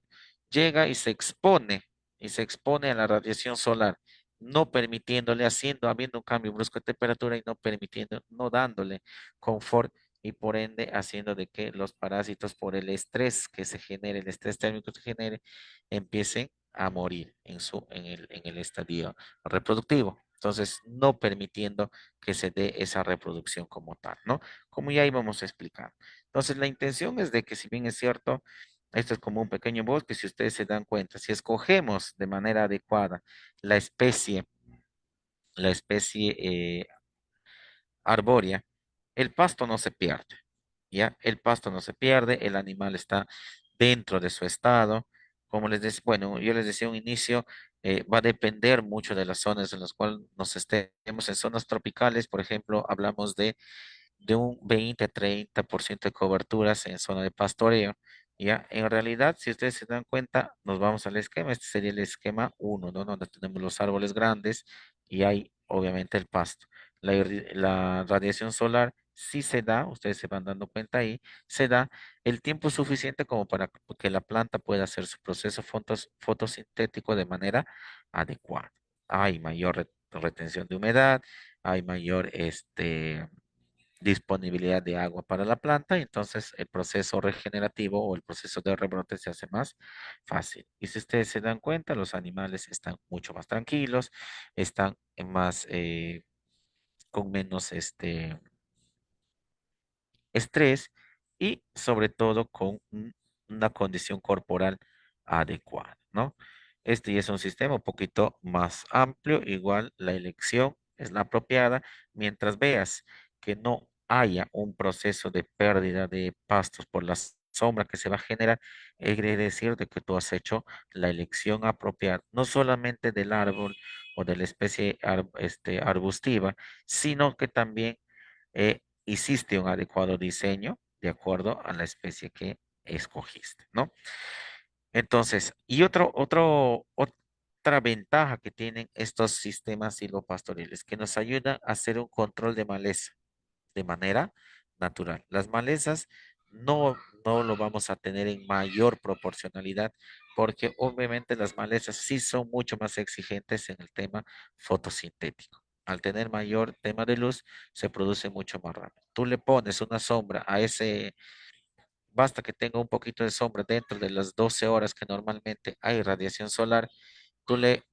S2: llega y se expone a la radiación solar, no permitiéndole, habiendo un cambio brusco de temperatura y no permitiendo, no dándole confort y por ende haciendo de que los parásitos por el estrés que se genere, el estrés térmico que se genere, empiecen a morir en el estadio reproductivo. Entonces, no permitiendo que se dé esa reproducción como tal, ¿no? Como ya íbamos a explicar. Entonces, la intención es de que, si bien es cierto, esto es como un pequeño bosque, si ustedes se dan cuenta, si escogemos de manera adecuada la especie, la especie arbórea, el pasto no se pierde, ¿ya? El pasto no se pierde, el animal está dentro de su estado. Como les decía, bueno, yo les decía un inicio, Va a depender mucho de las zonas en las cuales nos estemos. En zonas tropicales, por ejemplo, hablamos de un 20-30% de coberturas en zona de pastoreo. Ya, en realidad, si ustedes se dan cuenta, nos vamos al esquema. Este sería el esquema uno, ¿no? Donde tenemos los árboles grandes y hay obviamente el pasto. La radiación solar sí se da, ustedes se van dando cuenta ahí, se da el tiempo suficiente como para que la planta pueda hacer su proceso fotosintético de manera adecuada. Hay mayor retención de humedad, hay mayor disponibilidad de agua para la planta, y entonces el proceso regenerativo o el proceso de rebrote se hace más fácil. Y si ustedes se dan cuenta, los animales están mucho más tranquilos, están más con menos estrés y sobre todo con una condición corporal adecuada, ¿no? Este ya es un sistema un poquito más amplio, igual la elección es la apropiada, mientras veas que no haya un proceso de pérdida de pastos por la sombra que se va a generar, quiere decir de que tú has hecho la elección apropiada, no solamente del árbol o de la especie arbustiva, sino que también hiciste un adecuado diseño de acuerdo a la especie que escogiste, ¿no? Entonces, y otra ventaja que tienen estos sistemas silvopastoriles, que nos ayudan a hacer un control de maleza de manera natural. Las malezas no, no lo vamos a tener en mayor proporcionalidad porque obviamente las malezas sí son mucho más exigentes en el tema fotosintético. Al tener mayor tema de luz, se produce mucho más rápido. Tú le pones una sombra a basta que tenga un poquito de sombra dentro de las 12 horas que normalmente hay radiación solar, tú l-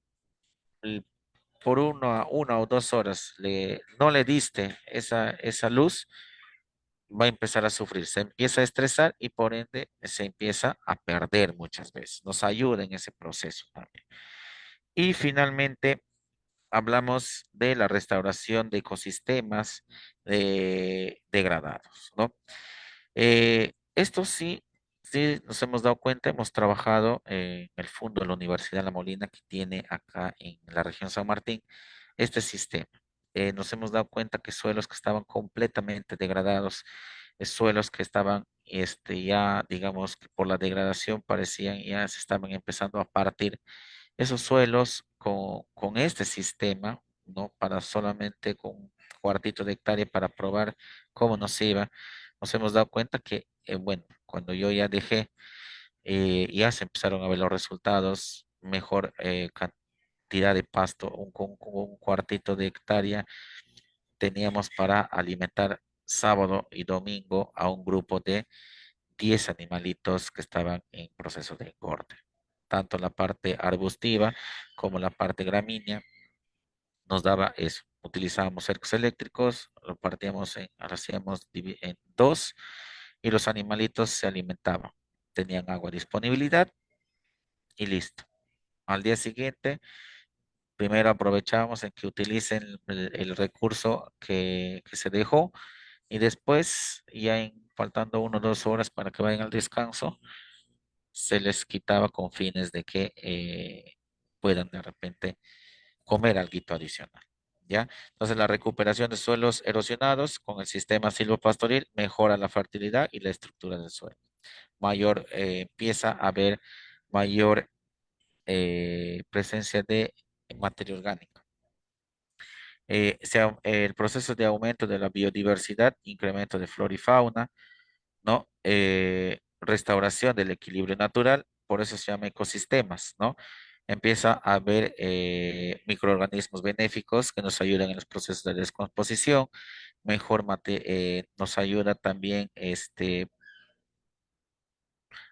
S2: por una o 2 horas no le diste esa luz, va a empezar a sufrir, se empieza a estresar y por ende se empieza a perder muchas veces. Nos ayuda en ese proceso también. Y finalmente hablamos de la restauración de ecosistemas degradados, ¿no? Esto sí, sí nos hemos dado cuenta, hemos trabajado en el fondo de la Universidad de La Molina que tiene acá en la región San Martín este sistema. Nos hemos dado cuenta que suelos que estaban completamente degradados, suelos que estaban ya, digamos, que por la degradación parecían ya se estaban empezando a partir esos suelos con este sistema, ¿no? Para solamente con un cuartito de hectárea para probar cómo nos iba, nos hemos dado cuenta que, bueno, cuando yo ya dejé, ya se empezaron a ver los resultados, mejor cantidad de pasto, con un cuartito de hectárea teníamos para alimentar sábado y domingo a un grupo de 10 animalitos que estaban en proceso de engorde. Tanto la parte arbustiva como la parte gramínea nos daba eso. Utilizábamos cercos eléctricos, lo partíamos lo hacíamos en dos y los animalitos se alimentaban. Tenían agua disponibilidad y listo. Al día siguiente, primero aprovechábamos en que utilicen el recurso que se dejó y después, ya faltando 1 o 2 horas para que vayan al descanso, se les quitaba con fines de que puedan de repente comer algo adicional. ¿Ya? Entonces, la recuperación de suelos erosionados con el sistema silvopastoril mejora la fertilidad y la estructura del suelo. Empieza a haber mayor presencia de materia orgánica. El proceso de aumento de la biodiversidad, incremento de flora y fauna, ¿no? Restauración del equilibrio natural, por eso se llama ecosistemas, ¿no? Empieza a haber microorganismos benéficos que nos ayudan en los procesos de descomposición, nos ayuda también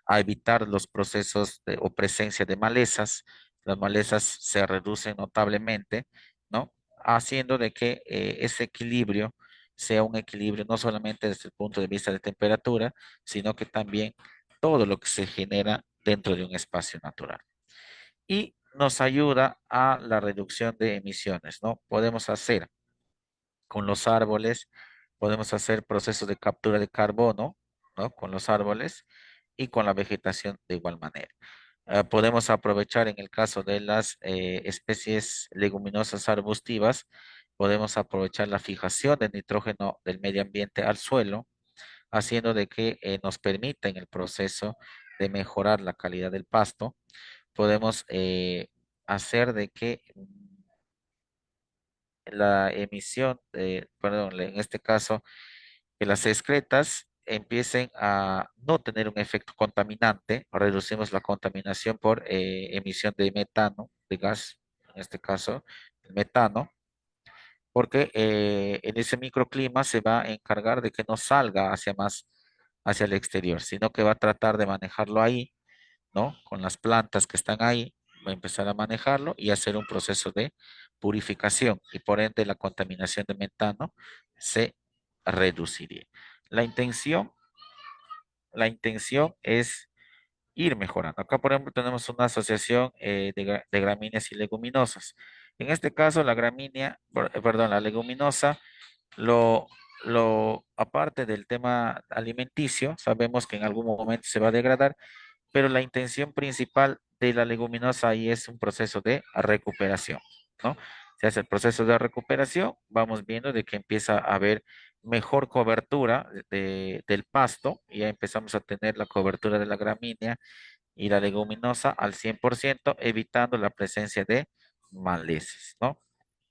S2: a evitar los procesos o presencia de malezas. Las malezas se reducen notablemente, ¿no? Haciendo de que ese equilibrio sea un equilibrio no solamente desde el punto de vista de temperatura, sino que también todo lo que se genera dentro de un espacio natural. Y nos ayuda a la reducción de emisiones, ¿no? Podemos hacer con los árboles, podemos hacer procesos de captura de carbono, ¿no? Con los árboles y con la vegetación de igual manera. Podemos aprovechar en el caso de las especies leguminosas arbustivas, podemos aprovechar la fijación de nitrógeno del medio ambiente al suelo, haciendo de que nos permita en el proceso de mejorar la calidad del pasto. Podemos hacer de que la emisión, perdón, en este caso, que las excretas empiecen a no tener un efecto contaminante, reducimos la contaminación por emisión de metano, de gas, en este caso, el metano, porque en ese microclima se va a encargar de que no salga hacia más, hacia el exterior, sino que va a tratar de manejarlo ahí, ¿no? Con las plantas que están ahí, va a empezar a manejarlo y hacer un proceso de purificación y por ende la contaminación de metano se reduciría. La intención, la intención es ir mejorando. Acá, por ejemplo, tenemos una asociación de gramíneas y leguminosas. En este caso, la gramínea, perdón, la leguminosa, lo, aparte del tema alimenticio, sabemos que en algún momento se va a degradar, pero la intención principal de la leguminosa ahí es un proceso de recuperación, ¿no? Se hace el proceso de recuperación, vamos viendo de que empieza a haber mejor cobertura del pasto, y ya empezamos a tener la cobertura de la gramínea y la leguminosa al 100%, evitando la presencia de malezas, ¿no?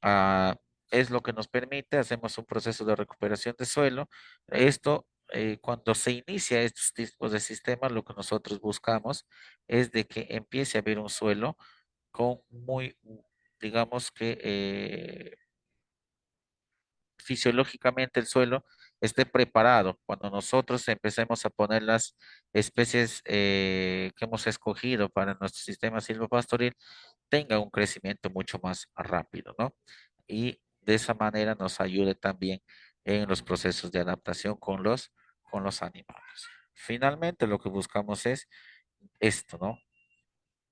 S2: Ah, es lo que nos permite, hacemos un proceso de recuperación de suelo. Esto, cuando se inicia estos tipos de sistemas, lo que nosotros buscamos es de que empiece a haber un suelo con muy, digamos que fisiológicamente el suelo esté preparado cuando nosotros empecemos a poner las especies que hemos escogido para nuestro sistema silvopastoril, tenga un crecimiento mucho más rápido, ¿no? Y de esa manera nos ayude también en los procesos de adaptación con los animales. Finalmente, lo que buscamos es esto, ¿no?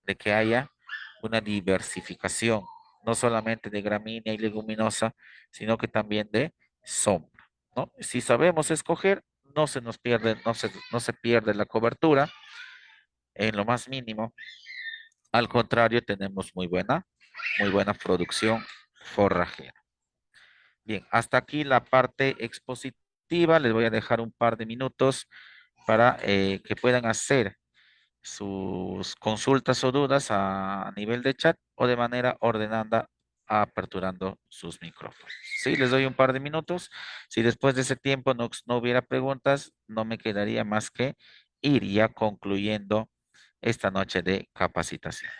S2: De que haya una diversificación, no solamente de gramínea y leguminosa, sino que también de sombra, ¿no? Si sabemos escoger, no se nos pierde, no se pierde la cobertura en lo más mínimo. Al contrario, tenemos muy buena producción forrajera. Bien, hasta aquí la parte expositiva. Les voy a dejar un par de minutos para que puedan hacer sus consultas o dudas a nivel de chat o de manera ordenada aperturando sus micrófonos. Sí, les doy un par de minutos. Si después de ese tiempo no hubiera preguntas, no me quedaría más que ir ya concluyendo esta noche de capacitación.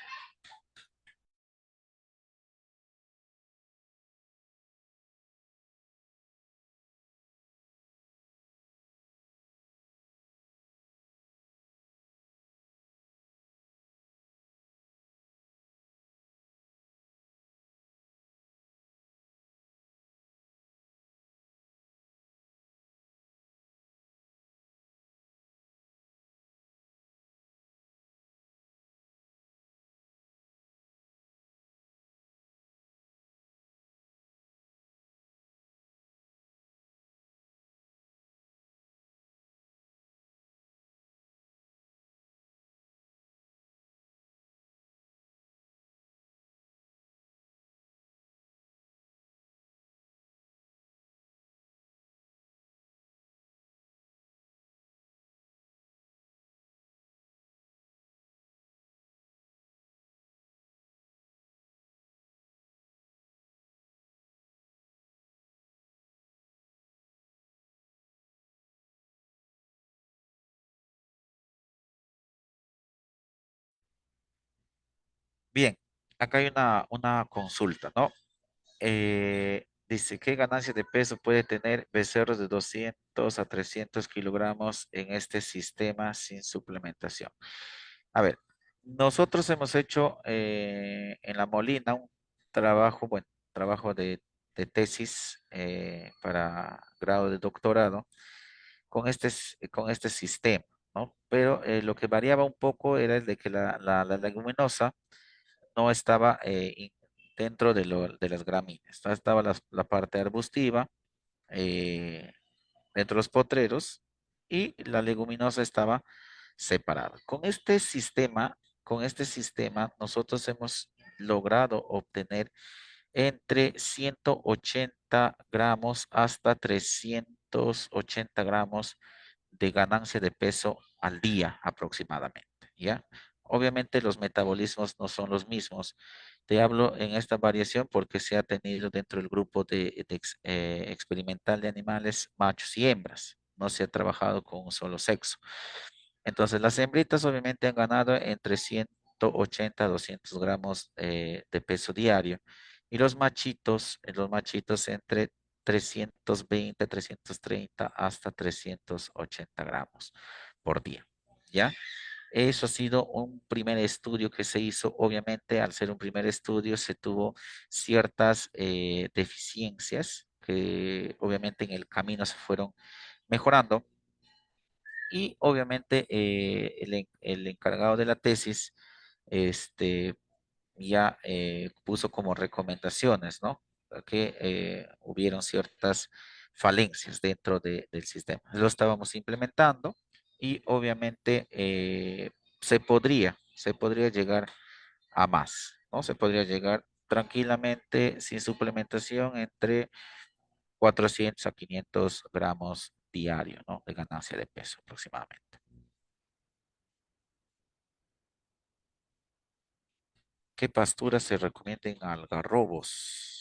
S2: Bien, acá hay una consulta, ¿no? Dice, ¿qué ganancia de peso puede tener becerros de 200 a 300 kilogramos en este sistema sin suplementación? A ver, nosotros hemos hecho en La Molina un trabajo, bueno, trabajo de tesis para grado de doctorado con este sistema, ¿no? Pero lo que variaba un poco era el de que la leguminosa no estaba dentro de las gramíneas, ¿no? Estaba la parte arbustiva dentro de los potreros y la leguminosa estaba separada. Con este sistema
S3: con este sistema nosotros hemos logrado obtener entre 180 gramos hasta 380 gramos de ganancia de peso al día aproximadamente, ¿ya? Obviamente los metabolismos no son los mismos. Te hablo en esta variación porque se ha tenido dentro del grupo experimental de animales machos y hembras. No se ha trabajado con un solo sexo. Entonces, las hembritas obviamente han ganado entre 180 a 200 gramos de peso diario y los machitos entre 320, 330 hasta 380 gramos por día. ¿Ya? Eso ha sido un primer estudio que se hizo. Obviamente, al ser un primer estudio, se tuvo ciertas deficiencias que obviamente en el camino se fueron mejorando y obviamente el encargado de la tesis este, ya puso como recomendaciones, ¿no? Que hubieron ciertas falencias dentro del sistema. Lo estábamos implementando y obviamente se podría llegar a más, ¿no? Se podría llegar tranquilamente sin suplementación entre 400 a 500 gramos diario, ¿no? De ganancia de peso aproximadamente. ¿Qué pasturas se recomiendan en algarrobos?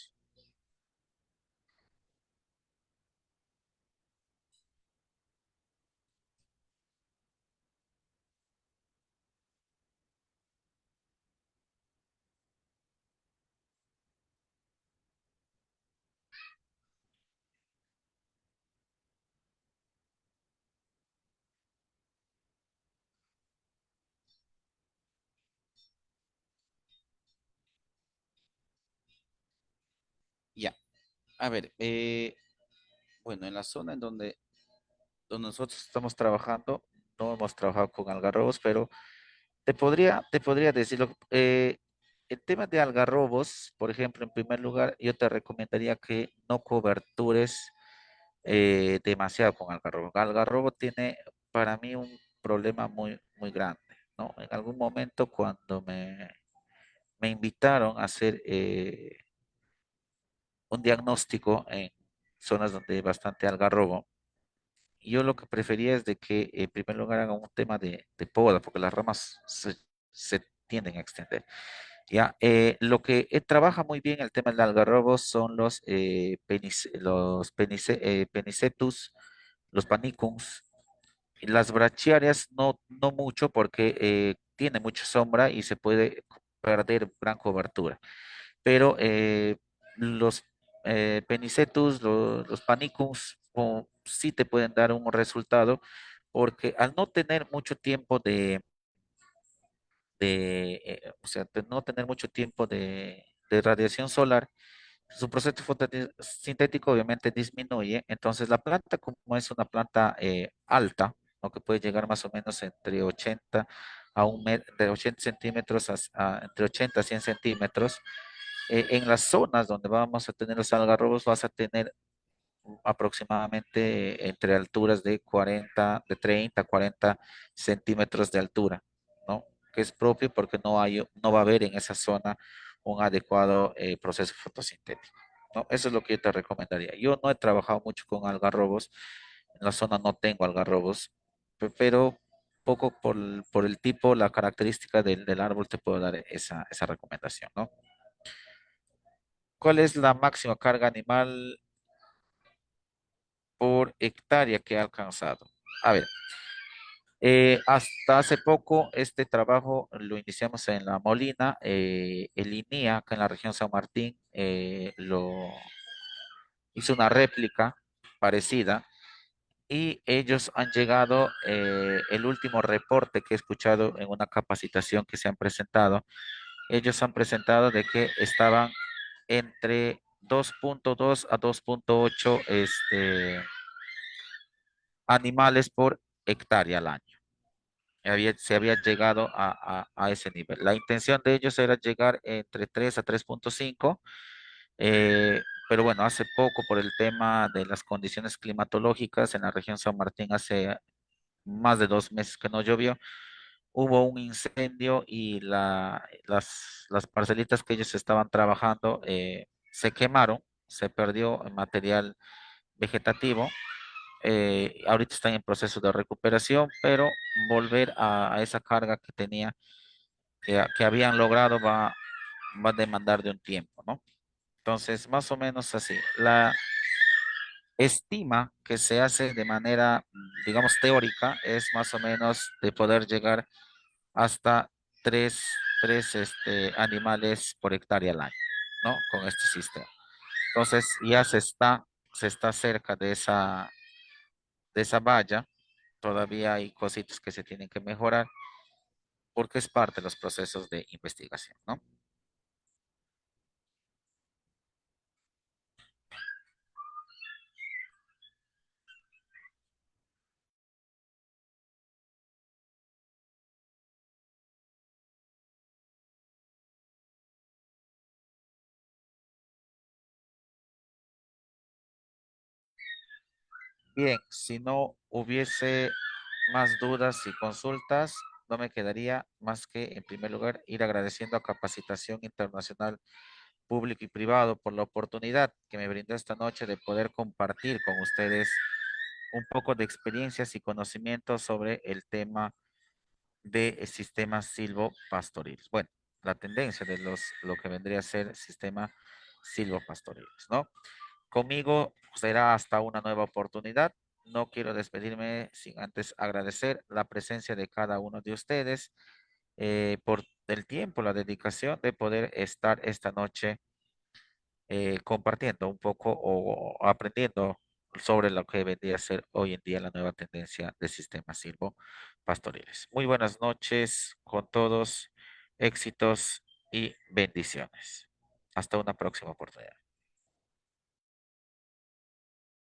S3: Ya, a ver, bueno, en la zona en donde nosotros estamos trabajando, no hemos trabajado con algarrobos, pero te podría decirlo. El tema de algarrobos, por ejemplo, en primer lugar, yo te recomendaría que no cobertures demasiado con algarrobo. Algarrobo tiene para mí un problema muy, muy grande, ¿no? En algún momento cuando me invitaron a hacer un diagnóstico en zonas donde hay bastante algarrobo, yo lo que prefería es de que en primer lugar hagan un tema de poda, porque las ramas se tienden a extender. Ya, lo que trabaja muy bien el tema del algarrobo son penicetus, los panicums, y las brachiarias no mucho porque tiene mucha sombra y se puede perder gran cobertura. Pero los penicetus, los panicums, sí te pueden dar un resultado porque al no tener mucho tiempo o sea, de no tener mucho tiempo de radiación solar, su proceso fotosintético obviamente disminuye. Entonces la planta, como es una planta alta, ¿no? Que puede llegar más o menos entre 80 a de 80 centímetros entre 80 a 100 centímetros, en las zonas donde vamos a tener los algarrobos vas a tener aproximadamente entre alturas de 30 a 40 centímetros de altura, ¿no? Que es propio porque no va a haber en esa zona un adecuado proceso fotosintético, ¿no? Eso es lo que yo te recomendaría. Yo no he trabajado mucho con algarrobos, en la zona no tengo algarrobos, pero poco por el tipo, la característica del árbol te puedo dar esa recomendación, ¿no? ¿Cuál es la máxima carga animal por hectárea que ha alcanzado? A ver, hasta hace poco este trabajo lo iniciamos en La Molina, el INIA, acá en la región San Martín, lo hizo una réplica parecida y ellos han llegado, el último reporte que he escuchado en una capacitación que se han presentado, ellos han presentado de que estaban entre 2.2 a 2.8 animales por hectárea al año. Se había llegado a ese nivel. La intención de ellos era llegar entre 3 a 3.5, pero bueno, hace poco por el tema de las condiciones climatológicas en la región San Martín, hace más de 2 meses que no llovió, hubo un incendio y las parcelitas que ellos estaban trabajando se quemaron, se perdió material vegetativo. Ahorita están en proceso de recuperación, pero volver a esa carga que tenía, que habían logrado, va a demandar de un tiempo, ¿no? Entonces, más o menos así. La estima que se hace de manera, digamos, teórica es más o menos de poder llegar hasta tres, animales por hectárea al año, ¿no? Con este sistema. Entonces, ya se está cerca de esa valla. Todavía hay cositas que se tienen que mejorar porque es parte de los procesos de investigación, ¿no? Bien, si no hubiese más dudas y consultas, no me quedaría más que, en primer lugar, ir agradeciendo a Capacitación Internacional Público y Privado por la oportunidad que me brindó esta noche de poder compartir con ustedes un poco de experiencias y conocimientos sobre el tema de sistemas silvopastoriles. Bueno, la tendencia de lo que vendría a ser sistema silvopastoriles, ¿no? Conmigo será hasta una nueva oportunidad. No quiero despedirme sin antes agradecer la presencia de cada uno de ustedes por el tiempo, la dedicación de poder estar esta noche compartiendo un poco o aprendiendo sobre lo que vendría a ser hoy en día la nueva tendencia de sistemas silvopastoriles. Muy buenas noches con todos, éxitos y bendiciones. Hasta una próxima oportunidad.